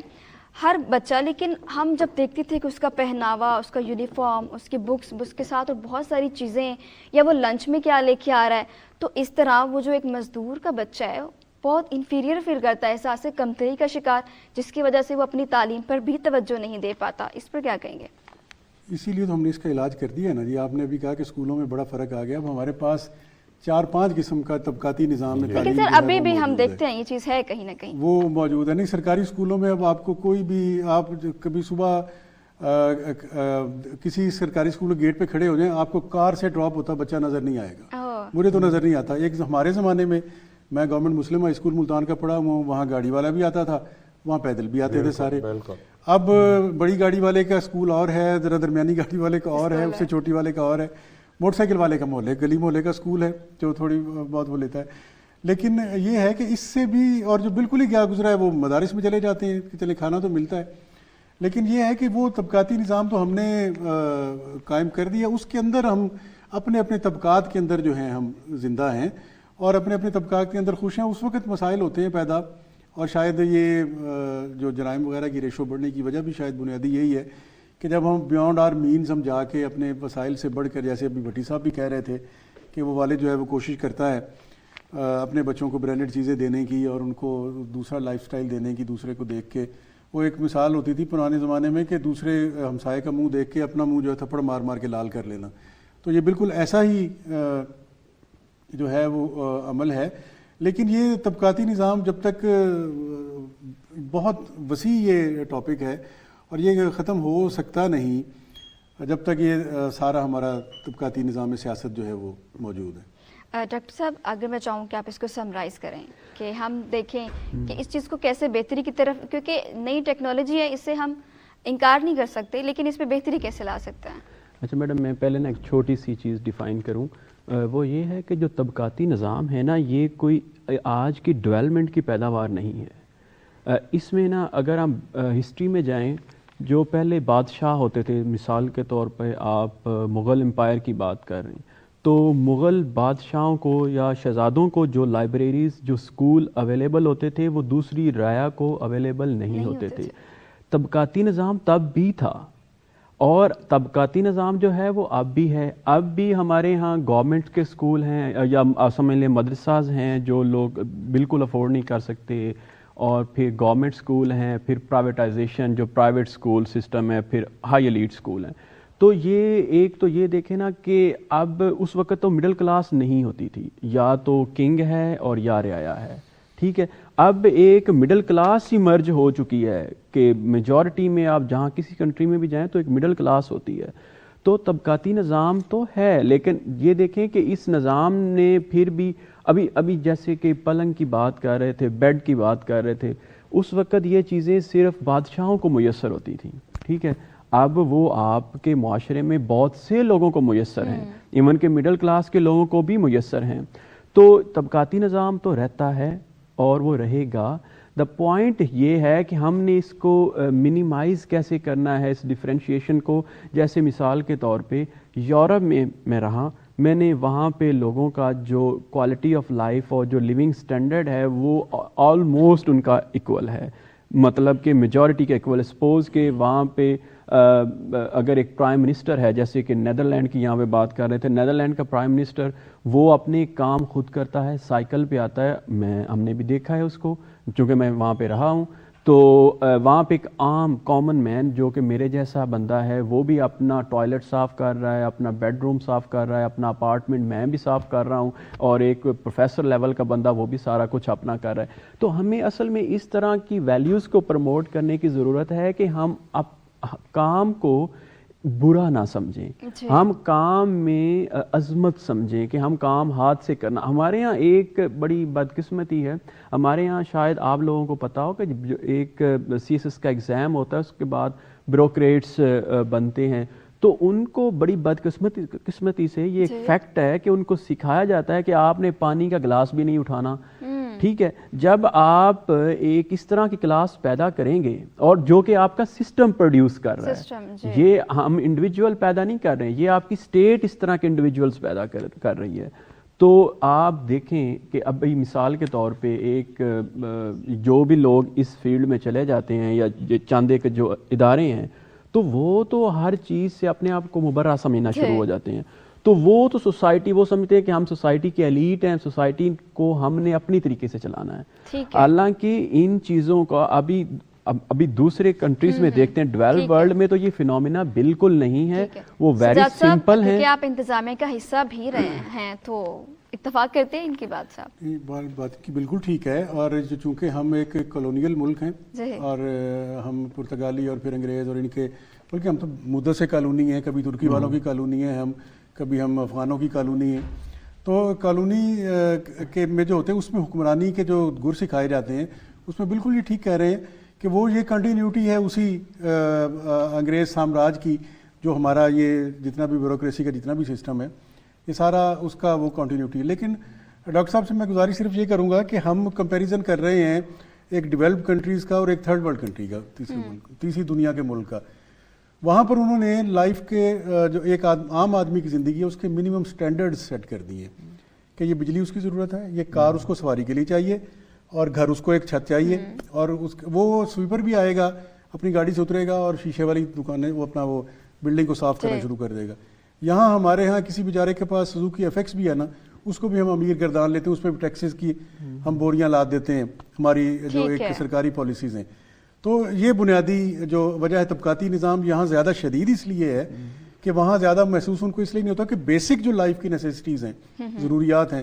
ہر بچہ, لیکن ہم جب دیکھتے تھے کہ اس کا پہناوا, اس کا یونیفارم, اس کی بکس کے ساتھ اور بہت ساری چیزیں, یا وہ لنچ میں کیا لے کے آ رہا ہے, تو اس طرح وہ جو ایک مزدور کا بچہ ہے بہت انفیریئر فیل کرتا ہے, احساس کمتری کا شکار, جس کی وجہ سے وہ اپنی تعلیم پر بھی توجہ نہیں دے پاتا. اس پر کیا کہیں گے؟ اسی لیے تو ہم نے اس کا علاج کر دیا ہے نا جی. آپ نے بھی کہا کہ اسکولوں میں بڑا فرق آ گیا, اب ہمارے پاس 4-5 قسم کا طبقاتی نظام ہے. لیکن سر ابھی بھی ہم دیکھتے ہیں یہ چیز ہے کہیں نہ کہیں, وہ موجود ہے. نہیں, سرکاری اسکولوں میں اب آپ کو کوئی بھی, آپ کبھی صبح کسی سرکاری اسکول کے گیٹ پہ کھڑے ہو جائیں, آپ کو کار سے ڈراپ ہوتا بچہ نظر نہیں آئے گا. مجھے تو نظر نہیں آتا. ایک ہمارے زمانے میں, میں گورنمنٹ مسلم ہائی اسکول ملتان کا پڑھا ہوں, وہاں گاڑی والا بھی آتا تھا, وہاں پیدل بھی آتے تھے سارے. اب بڑی گاڑی والے کا اسکول اور ہے, ذرا درمیانی گاڑی والے کا اور ہے, اس سے چھوٹی والے کا اور ہے, موٹر سائیکل والے کا گلی محلے کا اسکول ہے جو تھوڑی بہت وہ لیتا ہے. لیکن یہ ہے کہ اس سے بھی, اور جو بالکل ہی کیا گزرا ہے وہ مدارس میں چلے جاتے ہیں کہ چلے کھانا تو ملتا ہے. لیکن یہ ہے کہ وہ طبقاتی نظام تو ہم نے قائم کر دیا, اس کے اندر ہم اپنے اپنے طبقات کے اندر جو ہیں ہم زندہ ہیں اور اپنے اپنے طبقات کے اندر خوش ہیں. اس وقت مسائل ہوتے ہیں پیدا, اور شاید یہ جو جرائم وغیرہ کی ریشو بڑھنے کی وجہ بھی شاید بنیادی یہی ہے کہ جب ہم بیونڈ آر مینز ہم جا کے اپنے وسائل سے بڑھ کر, جیسے ابھی بھٹی صاحب بھی کہہ رہے تھے کہ وہ والد جو ہے وہ کوشش کرتا ہے اپنے بچوں کو برانڈڈ چیزیں دینے کی اور ان کو دوسرا لائف سٹائل دینے کی, دوسرے کو دیکھ کے. وہ ایک مثال ہوتی تھی پرانے زمانے میں کہ دوسرے ہمسائے کا منہ دیکھ کے اپنا منہ جو ہے تھپڑ مار مار کے لال کر لینا. تو یہ بالکل ایسا ہی جو ہے وہ عمل ہے. لیکن یہ طبقاتی نظام جب تک, بہت وسیع یہ ٹاپک ہے اور یہ ختم ہو سکتا نہیں جب تک یہ سارا ہمارا طبقاتی نظام سیاست جو ہے وہ موجود ہے. ڈاکٹر صاحب اگر میں چاہوں کہ آپ اس کو سمرائز کریں کہ ہم دیکھیں کہ اس چیز کو کیسے بہتری کی طرف, کیونکہ نئی ٹیکنالوجی ہے, اس سے ہم انکار نہیں کر سکتے, لیکن اس پہ بہتری کیسے لا سکتے ہیں؟ اچھا میڈم, میں پہلے نا ایک چھوٹی سی چیز ڈیفائن کروں. وہ یہ ہے کہ جو طبقاتی نظام ہے نا, یہ کوئی آج کی ڈیولپمنٹ کی پیداوار نہیں ہے. اس میں نا اگر ہم ہسٹری میں جائیں, جو پہلے بادشاہ ہوتے تھے, مثال کے طور پہ آپ مغل امپائر کی بات کر رہے ہیں, تو مغل بادشاہوں کو یا شہزادوں کو جو لائبریریز, جو اسکول اویلیبل ہوتے تھے, وہ دوسری رعایا کو اویلیبل نہیں ہوتے تھے. طبقاتی نظام تب بھی تھا, اور طبقاتی نظام جو ہے وہ اب بھی ہے. اب بھی ہمارے ہاں گورنمنٹ کے اسکول ہیں یا سمجھ لیں مدرساز ہیں جو لوگ بالکل افورڈ نہیں کر سکتے, اور پھر گورنمنٹ اسکول ہیں, پھر پرائیویٹائزیشن جو پرائیویٹ اسکول سسٹم ہے, پھر ہائی ایلیٹ اسکول ہیں. تو یہ ایک تو یہ دیکھیں نا کہ اب اس وقت تو مڈل کلاس نہیں ہوتی تھی, یا تو کنگ ہے اور یا رعایا ہے, ٹھیک ہے. اب ایک مڈل کلاس ہی مرج ہو چکی ہے کہ میجورٹی میں آپ جہاں کسی کنٹری میں بھی جائیں تو ایک مڈل کلاس ہوتی ہے. تو طبقاتی نظام تو ہے, لیکن یہ دیکھیں کہ اس نظام نے پھر بھی ابھی جیسے کہ پلنگ کی بات کر رہے تھے, بیڈ کی بات کر رہے تھے, اس وقت یہ چیزیں صرف بادشاہوں کو میسر ہوتی تھیں, ٹھیک ہے. اب وہ آپ کے معاشرے میں بہت سے لوگوں کو میسر ہیں, ایون کہ مڈل کلاس کے لوگوں کو بھی میسر ہیں. تو طبقاتی نظام تو رہتا ہے اور وہ رہے گا. دا پوائنٹ یہ ہے کہ ہم نے اس کو منیمائز کیسے کرنا ہے, اس ڈفرینشیشن کو. جیسے مثال کے طور پہ یورپ میں رہا, میں نے وہاں پہ لوگوں کا جو کوالٹی آف لائف اور جو لیونگ سٹینڈرڈ ہے وہ آلموسٹ ان کا ایکول ہے. مطلب کہ میجورٹی کے ایکول. سپوز کہ وہاں پہ اگر ایک پرائم منسٹر ہے, جیسے کہ نیدرلینڈ کی یہاں پہ بات کر رہے تھے, نیدرلینڈ کا پرائم منسٹر وہ اپنے کام خود کرتا ہے, سائیکل پہ آتا ہے, ہم نے بھی دیکھا ہے اس کو, چونکہ میں وہاں پہ رہا ہوں. تو وہاں پہ ایک عام کامن مین جو کہ میرے جیسا بندہ ہے وہ بھی اپنا ٹوائلٹ صاف کر رہا ہے, اپنا بیڈ روم صاف کر رہا ہے, اپنا اپارٹمنٹ میں بھی صاف کر رہا ہوں, اور ایک پروفیسر لیول کا بندہ وہ بھی سارا کچھ اپنا کر رہا ہے. تو ہمیں اصل میں اس طرح کی ویلیوز کو پروموٹ کرنے کی ضرورت ہے کہ ہم کام کو برا نہ سمجھیں, ہم کام میں عظمت سمجھیں کہ ہم کام ہاتھ سے کرنا. ہمارے یہاں ایک بڑی بدقسمتی ہے, ہمارے یہاں شاید آپ لوگوں کو پتہ ہو کہ جو ایک سی ایس ایس کا ایگزام ہوتا ہے اس کے بعد بیوروکریٹس بنتے ہیں, تو ان کو بڑی بدقسمتی سے یہ ایک فیکٹ ہے کہ ان کو سکھایا جاتا ہے کہ آپ نے پانی کا گلاس بھی نہیں اٹھانا. ٹھیک ہے, جب آپ ایک اس طرح کی کلاس پیدا کریں گے اور جو کہ آپ کا سسٹم پروڈیوس کر رہا ہے, یہ ہم انڈیویجول پیدا نہیں کر رہے ہیں, یہ آپ کی اسٹیٹ اس طرح کے انڈیویجولز پیدا کر رہی ہے. تو آپ دیکھیں کہ ابھی مثال کے طور پہ ایک جو بھی لوگ اس فیلڈ میں چلے جاتے ہیں یا چاندے کے جو ادارے ہیں, تو وہ تو ہر چیز سے اپنے آپ کو مبرہ سمجھنا شروع ہو جاتے ہیں. تو وہ تو سوسائٹی, وہ سمجھتے ہیں کہ ہم سوسائٹی کے ایلیٹ ہیں, سوسائٹی کو ہم نے اپنی طریقے سے چلانا ہے. حالانکہ ان چیزوں کا ابھی دوسرے کنٹریز میں دیکھتے ہیں, ڈیولپ ورلڈ میں تو یہ فینومینا بالکل نہیں ہے, وہ ویری سمپل ہیں. کہ آپ انتظامیہ کا حصہ بھی رہے ہیں تو اتفاق کرتے ہیں ان کی بات صاحب؟ بات کی بالکل ٹھیک ہے, اور چونکہ ہم ایک کالونیل ملک ہیں اور ہم پرتگالی اور پھر انگریز اور ان کے, بلکہ ہم تو مدت سے کالونی ہیں, کبھی ترکی والوں کی کالونی ہے ہم, کبھی ہم افغانوں کی کالونی ہیں. تو کالونی کے میں جو ہوتے ہیں اس میں حکمرانی کے جو گر سکھائے جاتے ہیں اس میں بالکل یہ ٹھیک کہہ رہے ہیں کہ وہ یہ کنٹینیوٹی ہے اسی انگریز سامراج کی, جو ہمارا یہ جتنا بھی بیوروکریسی کا جتنا بھی سسٹم ہے یہ سارا اس کا وہ کنٹینیوٹی ہے. لیکن ڈاکٹر صاحب سے میں گزارش صرف یہ کروں گا کہ ہم کمپیریزن کر رہے ہیں ایک ڈیولپڈ کنٹریز کا اور ایک تھرڈ ورلڈ کنٹری کا, تیسری دنیا کے ملک کا. وہاں پر انہوں نے لائف کے جو ایک عام آدمی کی زندگی ہے اس کے منیمم سٹینڈرڈ سیٹ کر دیے کہ یہ بجلی اس کی ضرورت ہے, یہ کار اس کو سواری کے لیے چاہیے, اور گھر اس کو ایک چھت چاہیے, اور وہ سویپر بھی آئے گا, اپنی گاڑی سے اترے گا اور شیشے والی دکانیں وہ اپنا وہ بلڈنگ کو صاف کرنا شروع کر دے گا. یہاں ہمارے ہاں کسی بیچارے کے پاس سوزوکی ایف ایکس بھی ہے نا, اس کو بھی ہم امیر گردان لیتے ہیں, اس پہ بھی ٹیکسز کی ہم بوریاں لاد دیتے ہیں, ہماری جو ایک سرکاری پالیسیز ہیں. تو یہ بنیادی جو وجہ ہے, طبقاتی نظام یہاں زیادہ شدید اس لیے ہے کہ وہاں زیادہ محسوس ان کو اس لیے نہیں ہوتا کہ بیسک جو لائف کی نیسیسٹیز ہیں, ضروریات ہیں,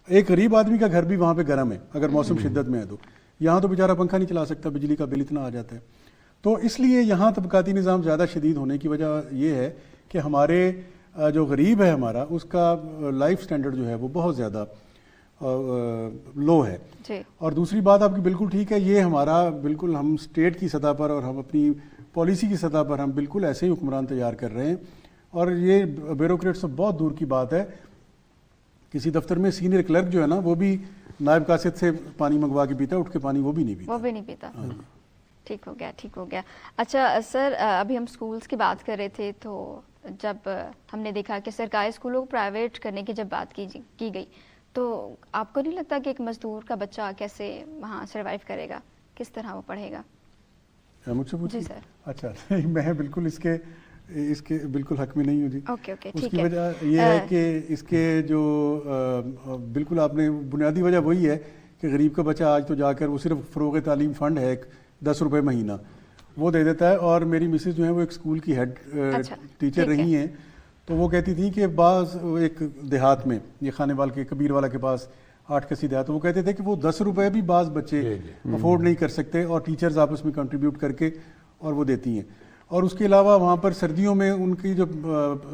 ایک غریب آدمی کا گھر بھی وہاں پہ گرم ہے اگر موسم شدت میں ہے تو, یہاں تو بیچارہ پنکھا نہیں چلا سکتا, بجلی کا بل اتنا آ جاتا ہے. تو اس لیے یہاں طبقاتی نظام زیادہ شدید ہونے کی وجہ یہ ہے کہ ہمارے جو غریب ہے ہمارا, اس کا لائف سٹینڈرڈ جو ہے وہ بہت زیادہ لو ہے. اور دوسری بات آپ کی بالکل ٹھیک ہے, یہ ہمارا بالکل ہم اسٹیٹ کی سطح پر اور ہم اپنی پالیسی کی سطح پر ہم بالکل ایسے ہی حکمران تیار کر رہے ہیں, اور یہ بیوروکریٹس سے بہت دور کی بات ہے. کسی دفتر میں سینئر کلرک جو ہے نا وہ بھی نائب قاصد سے پانی منگوا کے پیتا ہے, اٹھ کے پانی وہ بھی نہیں پیتا. ٹھیک ہو گیا. اچھا سر, ابھی ہم سکولز کی بات کر رہے تھے, تو جب ہم نے دیکھا کہ سرکاری اسکولوں کو پرائیویٹ کرنے کی جب بات کی گئی, تو آپ کو نہیں لگتا کہ ایک مزدور کا بچہ کیسے وہاں سروائیو کرے گا, کس طرح وہ پڑھے گا؟ مجھ سے جی سر. اچھا, میں بالکل اس کے بالکل حق میں نہیں ہوں جی. اوکے اس کی وجہ یہ ہے کہ اس کے جو بالکل آپ نے بنیادی وجہ وہی ہے کہ غریب کا بچہ آج تو جا کر وہ صرف فروغ تعلیم فنڈ ہے, ایک 10 روپے مہینہ وہ دے دیتا ہے. اور میری مسز جو ہیں وہ ایک اسکول کی ہیڈ ٹیچر رہی ہیں, تو وہ کہتی تھیں کہ بعض ایک دیہات میں, یہ خانے وال کے کبیر والا کے پاس 8 کسی دیہات, وہ کہتے تھے کہ وہ 10 روپے بھی بعض بچے افورڈ نہیں کر سکتے, اور ٹیچرز آپس میں کنٹریبیوٹ کر کے اور وہ دیتی ہیں. اور اس کے علاوہ وہاں پر سردیوں میں ان کی جو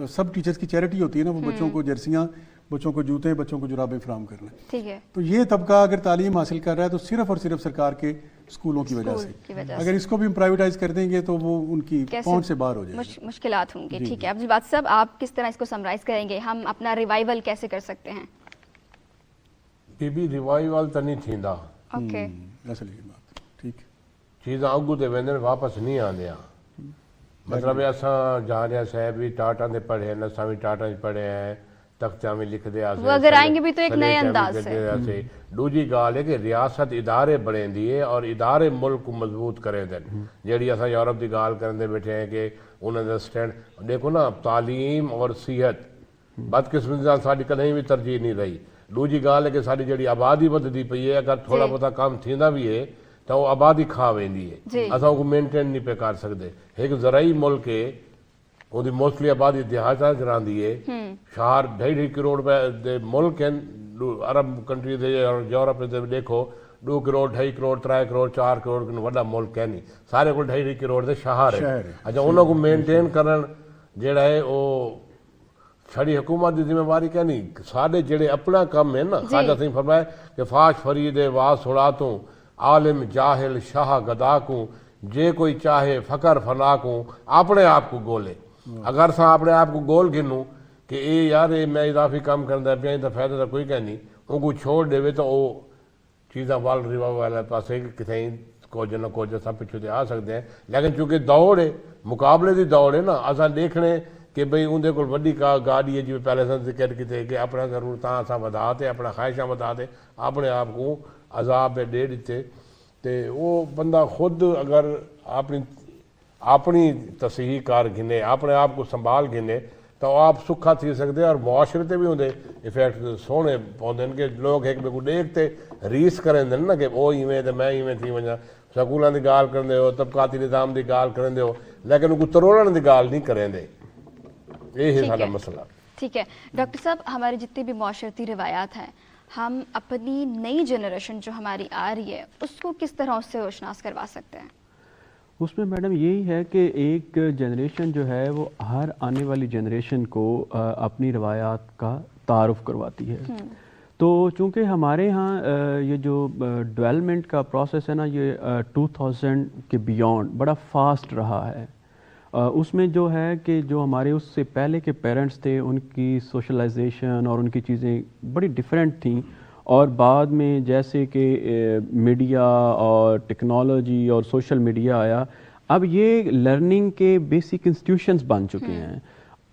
سب ٹیچرز کی چیریٹی ہوتی ہے نا, وہ بچوں کو جرسیاں, بچوں کو جوتے, بچوں کو جرابیں فراہم کر لیں. ٹھیک ہے. تو یہ طبقہ اگر تعلیم حاصل کر رہا ہے تو صرف اور صرف سرکار کے اسکولوں کی وجہ سے. اگر اس کو بھی ہم پرائیویٹائز کر دیں گے تو وہ ان کی پہنچ سے باہر ہو جائے گا, مشکلات ہوں گی. ٹھیک ہے. عبد الباسط صاحب, آپ کس طرح اس کو سمرائز کریں گے, ہم اپنا ریوائول کیسے کر سکتے ہیں؟ ریوائول تو نہیں تھیندا. اوکے, اصل یہ بات ٹھیک, چیزاں اگوں تے ویندن واپس نہیں آندیاں. مطلب اساں جہاں صاحب بھی ٹاٹا دے پڑھے ہیں, اساں بھی ٹاٹا پڑھے ہیں, تختیاں میں لکھ دیا وہ اگر آئیں گے بھی تو ایک نئے انداز سے. دوجی گال ہے کہ ریاست ادارے بڑھیں دیے اور ادارے ملک کو مضبوط کریں دیں. جیڑی اساں یورپ دی گال کرندے بیٹھے ہیں کہ انہوں نے سٹینڈ دیکھو نا تعلیم اور صحت بدقسمتی نال ساڈی کدیں بھی ترجیح نہیں رہی. دوجی گال ہے کہ ساڈی جیڑی آبادی بددی پئی ہے اگر تھوڑا بہتا کام تھیندا بھی ہے تو وہ آبادی کھا ویندی ہے. اساں کو مینٹین نہیں پہ کر سکتے. ایک زرعی ملک ہے وہ موسٹلی آبادی دیہاتاں چ رہندی ہے. شہر 2.5 کروڑ دے ملک ہیں عرب کنٹری دے اور یورپ دے دیکھو 2 کروڑ 2.5 کروڑ 3 کروڑ 4 کروڑ وڈا ملک ہے نہیں. سارے کو 2.5 کروڑ دے شہر ہے. اچھا انہوں کو مینٹین کرن جیڑا ہے وہ چھڑی حکومت کی ذمہ داری کیا نہیں. سارے جڑے اپنا کام ہے نا خواجہ سنگھ فرمائے کہ فاش فرید واس سڑاتوں عالم جاہل شاہ گدا کو جے کوئی چاہے فقر فنا کو اپنے آپ کو گولے. اگر سا اپنے آپ کو گول گنوں کہ اے یار اے میں اضافی کام کرنا پیا تو فائدہ تو کوئی کہ نہیں ان کو چھوڑ دے تو وہ چیزاں وال روا والے پاسے کتیں کچھ نہ کچھ سب پچھو سے آ سکتے ہیں. لیکن چونکہ دوڑ ہے مقابلے کی دوڑ ہے نا اساں دیکھنے کہ بھئی اندر کو وڈی گاڑی ہے جی پہلے سن ذکر کیتے کہ اپنا ضرورتاں اساں ودا تے اپنا خواہشاں ودا تے اپنے آپ کو عذاب دے دیتے تے وہ بندہ خود اگر اپنی تصحیح کار گھنے اپنے آپ کو سنبھال گھنے تو آپ سکھا تھی سکتے اور معاشرے تے بھی ہوندے ایفیکٹ سونے پوندے کہ لوگ ایک کو دیکھتے ریس کریں دیں نا کہ وہ ایویں تے میں ایویں تھی ونجا. سکولاں دی گال کرندے ہو طبقاتی نظام دی گال کرندے ہو لیکن ان کو تروڑن دی گال نہیں کریں دے. یہ ہے سارا مسئلہ. ٹھیک ہے ڈاکٹر صاحب ہماری جتنی بھی معاشرتی روایات ہیں ہم اپنی نئی جنریشن جو ہماری آ رہی ہے اس کو کس طرح اس سے روشناس کروا سکتے ہیں؟ اس میں میڈم یہی ہے کہ ایک جنریشن جو ہے وہ ہر آنے والی جنریشن کو اپنی روایات کا تعارف کرواتی ہے. تو چونکہ ہمارے ہاں یہ جو ڈیولپمنٹ کا پروسیس ہے نا یہ 2000 کے بیونڈ بڑا فاسٹ رہا ہے. اس میں جو ہے کہ جو ہمارے اس سے پہلے کے پیرنٹس تھے ان کی سوشلائزیشن اور ان کی چیزیں بڑی ڈیفرنٹ تھیں اور بعد میں جیسے کہ میڈیا اور ٹیکنالوجی اور سوشل میڈیا آیا اب یہ لرننگ کے بیسک انسٹیٹیوشنز بن چکے ہیں.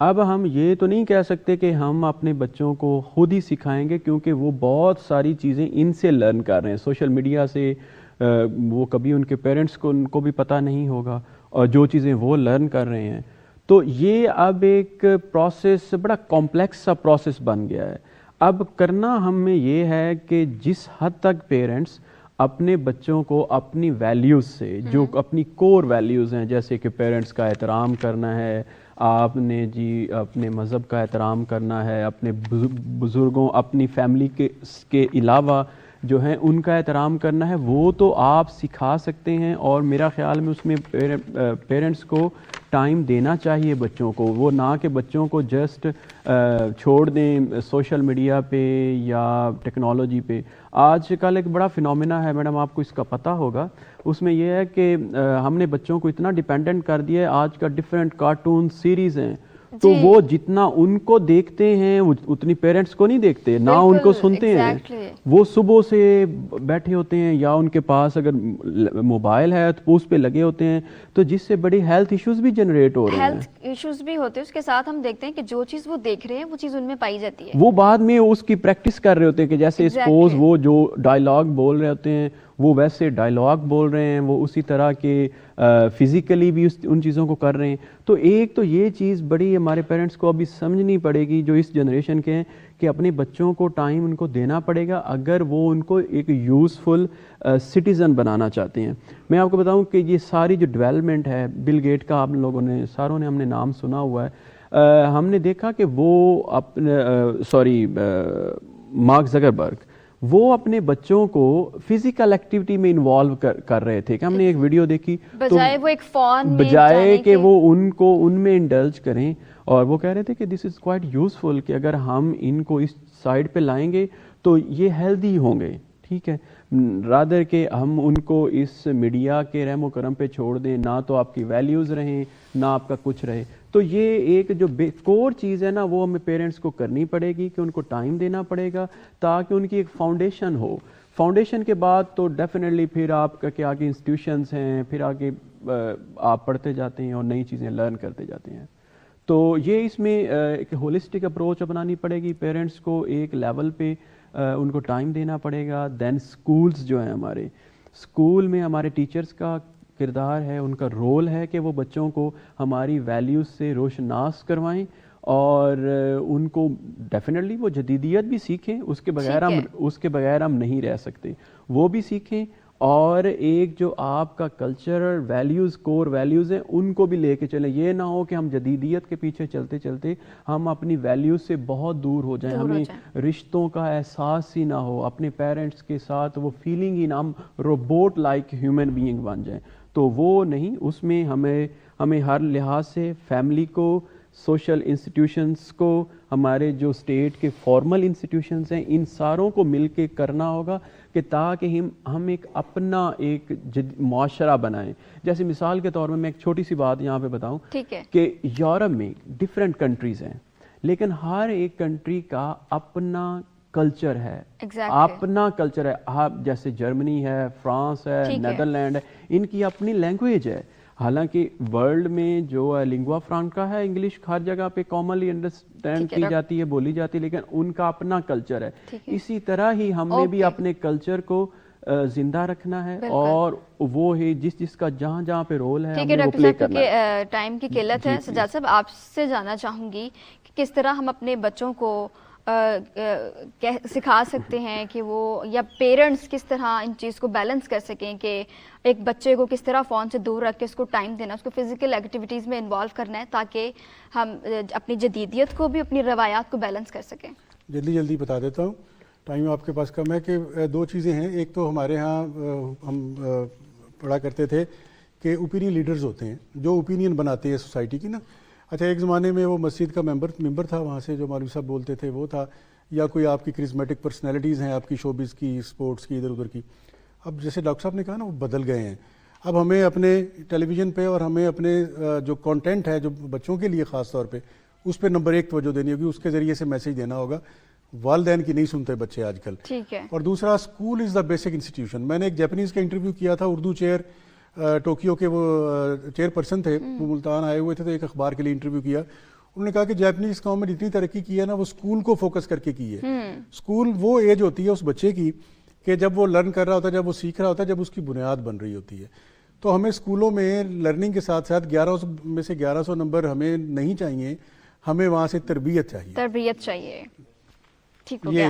اب ہم یہ تو نہیں کہہ سکتے کہ ہم اپنے بچوں کو خود ہی سکھائیں گے کیونکہ وہ بہت ساری چیزیں ان سے لرن کر رہے ہیں سوشل میڈیا سے. وہ کبھی ان کے پیرنٹس کو ان کو بھی پتہ نہیں ہوگا اور جو چیزیں وہ لرن کر رہے ہیں. تو یہ اب ایک پروسیس بڑا کمپلیکس سا پروسیس بن گیا ہے. اب کرنا ہمیں یہ ہے کہ جس حد تک پیرنٹس اپنے بچوں کو اپنی ویلیوز سے جو اپنی کور ویلیوز ہیں جیسے کہ پیرنٹس کا احترام کرنا ہے آپ نے جی اپنے مذہب کا احترام کرنا ہے اپنے بزرگوں اپنی فیملی کے علاوہ جو ہیں ان کا احترام کرنا ہے وہ تو آپ سکھا سکتے ہیں. اور میرا خیال میں اس میں پیرنٹس کو ٹائم دینا چاہیے بچوں کو. وہ نہ کہ بچوں کو جسٹ چھوڑ دیں سوشل میڈیا پہ یا ٹیکنالوجی پہ. آج کل ایک بڑا فینومینا ہے میڈم آپ کو اس کا پتہ ہوگا. اس میں یہ ہے کہ ہم نے بچوں کو اتنا ڈیپینڈنٹ کر دیا ہے. آج کا ڈفرینٹ کارٹون سیریز ہیں تو وہ جتنا ان کو دیکھتے ہیں اتنی پیرنٹس کو نہیں دیکھتے نہ ان کو سنتے ہیں. وہ صبح سے بیٹھے ہوتے ہیں یا ان کے پاس اگر موبائل ہے تو اس پہ لگے ہوتے ہیں تو جس سے بڑی ہیلتھ ایشوز بھی جنریٹ ہو رہے ہیں. ہیلتھ ایشوز بھی ہوتے ہیں اس کے ساتھ ہم دیکھتے ہیں کہ جو چیز وہ دیکھ رہے ہیں وہ چیز ان میں پائی جاتی ہے. وہ بعد میں اس کی پریکٹس کر رہے ہوتے ہیں کہ جیسے سپوز وہ جو ڈائلاگ بول رہے ہوتے ہیں وہ ویسے ڈائلاگ بول رہے ہیں وہ اسی طرح کے فزیکلی بھی ان چیزوں کو کر رہے ہیں. تو ایک تو یہ چیز بڑی ہمارے پیرنٹس کو ابھی سمجھنی پڑے گی جو اس جنریشن کے ہیں کہ اپنے بچوں کو ٹائم ان کو دینا پڑے گا اگر وہ ان کو ایک یوزفل سٹیزن بنانا چاہتے ہیں. میں آپ کو بتاؤں کہ یہ ساری جو ڈیولپمنٹ ہے بل گیٹ کا آپ لوگوں نے ساروں نے ہم نے نام سنا ہوا ہے. ہم نے دیکھا کہ وہ اپنے مارک زکربرگ وہ اپنے بچوں کو فزیکل ایکٹیویٹی میں انوالو کر رہے تھے کہ ہم نے ایک ویڈیو دیکھی بجائے وہ ایک فون میں بجائے کہ وہ ان میں انڈلج کریں اور وہ کہہ رہے تھے کہ دس از کوائٹ یوزفل کہ اگر ہم ان کو اس سائڈ پہ لائیں گے تو یہ ہیلدی ہوں گے. ٹھیک ہے رادر کہ ہم ان کو اس میڈیا کے رحم و کرم پہ چھوڑ دیں نہ تو آپ کی ویلیوز رہیں نہ آپ کا کچھ رہے. تو یہ ایک جو کور چیز ہے نا وہ ہمیں پیرنٹس کو کرنی پڑے گی کہ ان کو ٹائم دینا پڑے گا تاکہ ان کی ایک فاؤنڈیشن ہو. فاؤنڈیشن کے بعد تو ڈیفینیٹلی پھر آپ کا کہ آگے انسٹیٹیوشنز ہیں پھر آگے آپ پڑھتے جاتے ہیں اور نئی چیزیں لرن کرتے جاتے ہیں. تو یہ اس میں ایک ہولسٹک اپروچ اپنانی پڑے گی. پیرنٹس کو ایک لیول پہ ان کو ٹائم دینا پڑے گا. دین اسکولز جو ہیں ہمارے اسکول میں ہمارے ٹیچرز کا کردار ہے, ان کا رول ہے کہ وہ بچوں کو ہماری ویلیوز سے روشناس کروائیں اور ان کو ڈیفینیٹلی وہ جدیدیت بھی سیکھیں. اس کے بغیر ہم نہیں رہ سکتے. وہ بھی سیکھیں اور ایک جو آپ کا کلچرل ویلیوز کور ویلیوز ہیں ان کو بھی لے کے چلیں. یہ نہ ہو کہ ہم جدیدیت کے پیچھے چلتے چلتے ہم اپنی ویلیوز سے بہت دور ہو جائیں. ہمیں رشتوں کا احساس ہی نہ ہو, اپنے پیرنٹس کے ساتھ وہ فیلنگ ہی نہ, ہم روبوٹ لائک ہیومن بینگ بن جائیں. تو وہ نہیں, اس میں ہمیں ہر لحاظ سے فیملی کو, سوشل انسٹیٹیوشنس کو, ہمارے جو اسٹیٹ کے فارمل انسٹیٹیوشنس ہیں ان ساروں کو مل کے کرنا ہوگا کہ تاکہ ہم ایک اپنا ایک معاشرہ بنائیں. جیسے مثال کے طور میں ایک چھوٹی سی بات یہاں پہ بتاؤں کہ یورپ میں ڈفرینٹ کنٹریز ہیں لیکن ہر ایک کنٹری کا اپنا کلچر ہے, اپنا کلچر ہے. آپ جیسے جرمنی ہے, فرانس ہے, نیدرلینڈ ہے, ان کی اپنی لینگویج ہے. حالانکہ ورلڈ میں جو لنگوا فرانکا ہے انگلش ہر جگہ پہ کامنلی انڈرسٹینڈ کی جاتی ہے, بولی جاتی ہے, لیکن ان کا اپنا کلچر ہے. اسی طرح ہی ہم نے بھی اپنے کلچر کو زندہ رکھنا ہے اور وہ ہے جس کا جہاں پہ رول ہے ہمیں وہ پلے کرنا ہے. کیونکہ ٹائم کی قلت ہے. سجاد صاحب آپ سے جاننا چاہوں گی کہ کس طرح ہم اپنے بچوں کو سکھا سکتے ہیں کہ وہ, یا پیرنٹس کس طرح ان چیز کو بیلنس کر سکیں کہ ایک بچے کو کس طرح فون سے دور رکھ کے اس کو ٹائم دینا, اس کو فزیکل ایکٹیویٹیز میں انوالو کرنا ہے تاکہ ہم اپنی جدیدیت کو بھی, اپنی روایات کو بیلنس کر سکیں. جلدی بتا دیتا ہوں, ٹائم آپ کے پاس کم ہے. کہ دو چیزیں ہیں. ایک تو ہمارے ہاں ہم پڑھا کرتے تھے کہ اوپینین لیڈرز ہوتے ہیں جو اوپینین بناتے ہیں سوسائٹی کی نا. اچھا, ایک زمانے میں وہ مسجد کا ممبر تھا, وہاں سے جو مولوی صاحب بولتے تھے وہ تھا, یا کوئی آپ کی کرزمیٹک پرسنالٹیز ہیں آپ کی شوبز کی, اسپورٹس کی, ادھر ادھر کی. اب جیسے ڈاکٹر صاحب نے کہا نا, وہ بدل گئے ہیں. اب ہمیں اپنے ٹیلی ویژن پہ اور ہمیں اپنے جو کانٹینٹ ہے جو بچوں کے لیے خاص طور پہ اس پہ نمبر 1 توجہ دینی ہوگی, اس کے ذریعے سے میسیج دینا ہوگا. والدین کی نہیں سنتے بچے آج کل. اور دوسرا, school is the basic institution. میں نے ایک جاپنیز کا انٹرویو کیا تھا, اردو چیئر ٹوکیو کے وہ چیئر پرسن تھے, وہ ملتان آئے ہوئے تھے, تو ایک اخبار کے لیے انٹرویو کیا. انہوں نے کہا کہ جاپنیز قوم میں جتنی ترقی کی ہے نا وہ اسکول کو فوکس کر کے کی ہے. اسکول وہ ایج ہوتی ہے اس بچے کی کہ جب وہ لرن کر رہا ہوتا ہے, جب وہ سیکھ رہا ہوتا ہے, جب اس کی بنیاد بن رہی ہوتی ہے. تو ہمیں اسکولوں میں لرننگ کے ساتھ ساتھ 1100 میں سے 1100 نمبر ہمیں نہیں چاہیے, ہمیں وہاں سے تربیت چاہیے. ٹھیک ہو گیا.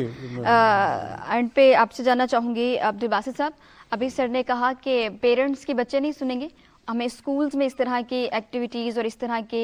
اینڈ پہ آپ سے جاننا چاہوں گی عبد الباسط صاحب, ابھی سر نے کہا کہ پیرنٹس کے بچے نہیں سنیں گے, ہمیں اسکولز میں اس طرح کی ایکٹیویٹیز اور اس طرح کے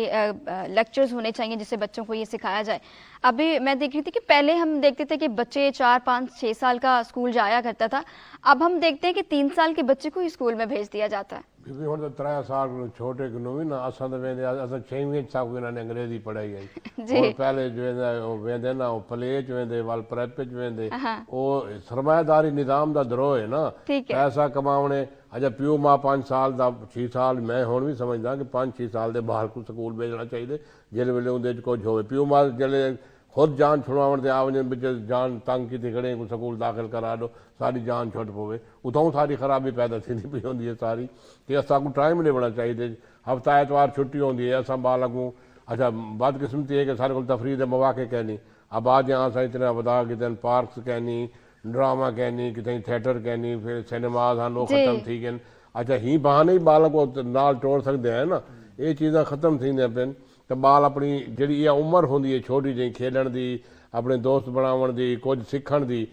لیکچرز ہونے چاہیے جس سے بچوں کو یہ سکھایا جائے. ابھی میں دیکھ رہی تھی کہ پہلے ہم دیکھتے تھے کہ بچے 4, 5, 6 سال کا اسکول جایا کرتا تھا, اب ہم دیکھتے ہیں کہ 3 سال کے بچے کو اسکول میں بھیج دیا جاتا ہے. ہوں تو 3 سال چھوٹے کو بھی نا, اصل تو ویندے, اصل 6ویں تک انہوں نے انگریزی پڑھائی ہے. اور پہلے جو ویندے نا وہ پلے چ ویندے, وال پریپ چ ویندے, وہ سرمایہ داری نظام دا دروہ ہے نا, پیسہ کماونے. اچھا پیو ماں 5 سال دا 6 سال میں ہون بھی سمجھدا کہ 5-6 سال دے باہر کو سکول بھیجنا چاہیے جل ویلے اندر کچھ ہوئے. پیو ماں جلے خود جان چھڑاون دے آون بچ جان تنگ کی کھڑے کو سکول داخل کرا دو, ساری جان چھٹ پوے, اتوں ساری خرابی پیدا تھیندی پئی ہوندی ہے ساری. کہ اساں کو ٹائم ڈیونا چاہیے. ہفتہ اتوار چھٹی ہوندی ہے, اساں بالوں کو اچھا بدقسمتی ہے کہ سارے کو تفریح دے مواقع کہنی. اب آج یہاں سے اتنا بتا کتنے پارکس کہنی, ڈرامہ کہنی, کتنے تھیٹر کہنی, پھر سینماز ہیں وہ ختم تھی گئے. اچھا ہی بہانے ہی بالوں کو نال ٹوڑ سکتے ہیں نا, یہ چیزاں ختم تھیں پین. تو بال اپنی جڑی یہ عمر ہوندی ہے چھوٹی جی کھیلن دی, اپنے دوست بناون دی, کچھ سیکھن دی,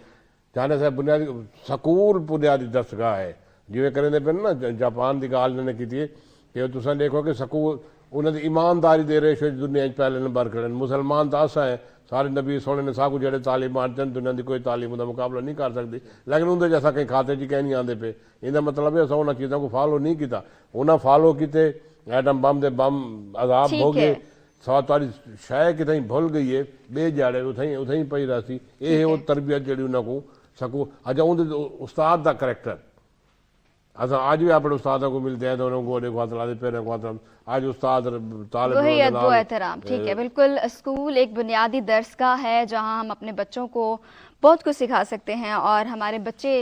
جانے سے بنیادی سکول بنیادی دستگاہ ہے. جی کریں پہ نا جاپان کی گال انہوں نے کی کہ تصا دیکھو کہ سکول انہوں نے ایمانداری دے ریشو دنیا پہلے نمبر کھڑے. مسلمان تو اساں ہیں, سارے نبی سونے نے ساکو جڑے تعلیم آتے ہیں دنیا کی کوئی تعلیم کا مقابلہ نہیں کر سکتی, لیکن اندر جیسا کہیں کھاتے جی کہیں نہیں آتے پہ. یہ مطلب ہے اصل انہوں چیزوں کو فالو نہیں کیتا. انہیں فالو کیتے ایٹم بم دے بم عذاب ہو گئے, ساری شے کتیں بھول گئی ہے, بے جاڑے اتیں پی رہا سی. یہ ہے وہ تربیت جڑی انہوں کو سکول. اچھا اندر استاد دا کریکٹر اصل آج بھی اپنے استادوں کو ملتے ہیں تو انہوں گوڑے کو ہاتھ لا دے, پیروں کو ہاتھ لا دے. آج استاد طالب علم و احترام. ٹھیک ہے, بالکل. اسکول ایک بنیادی درس گاہ ہے جہاں ہم اپنے بچوں کو بہت کچھ سکھا سکتے ہیں اور ہمارے بچے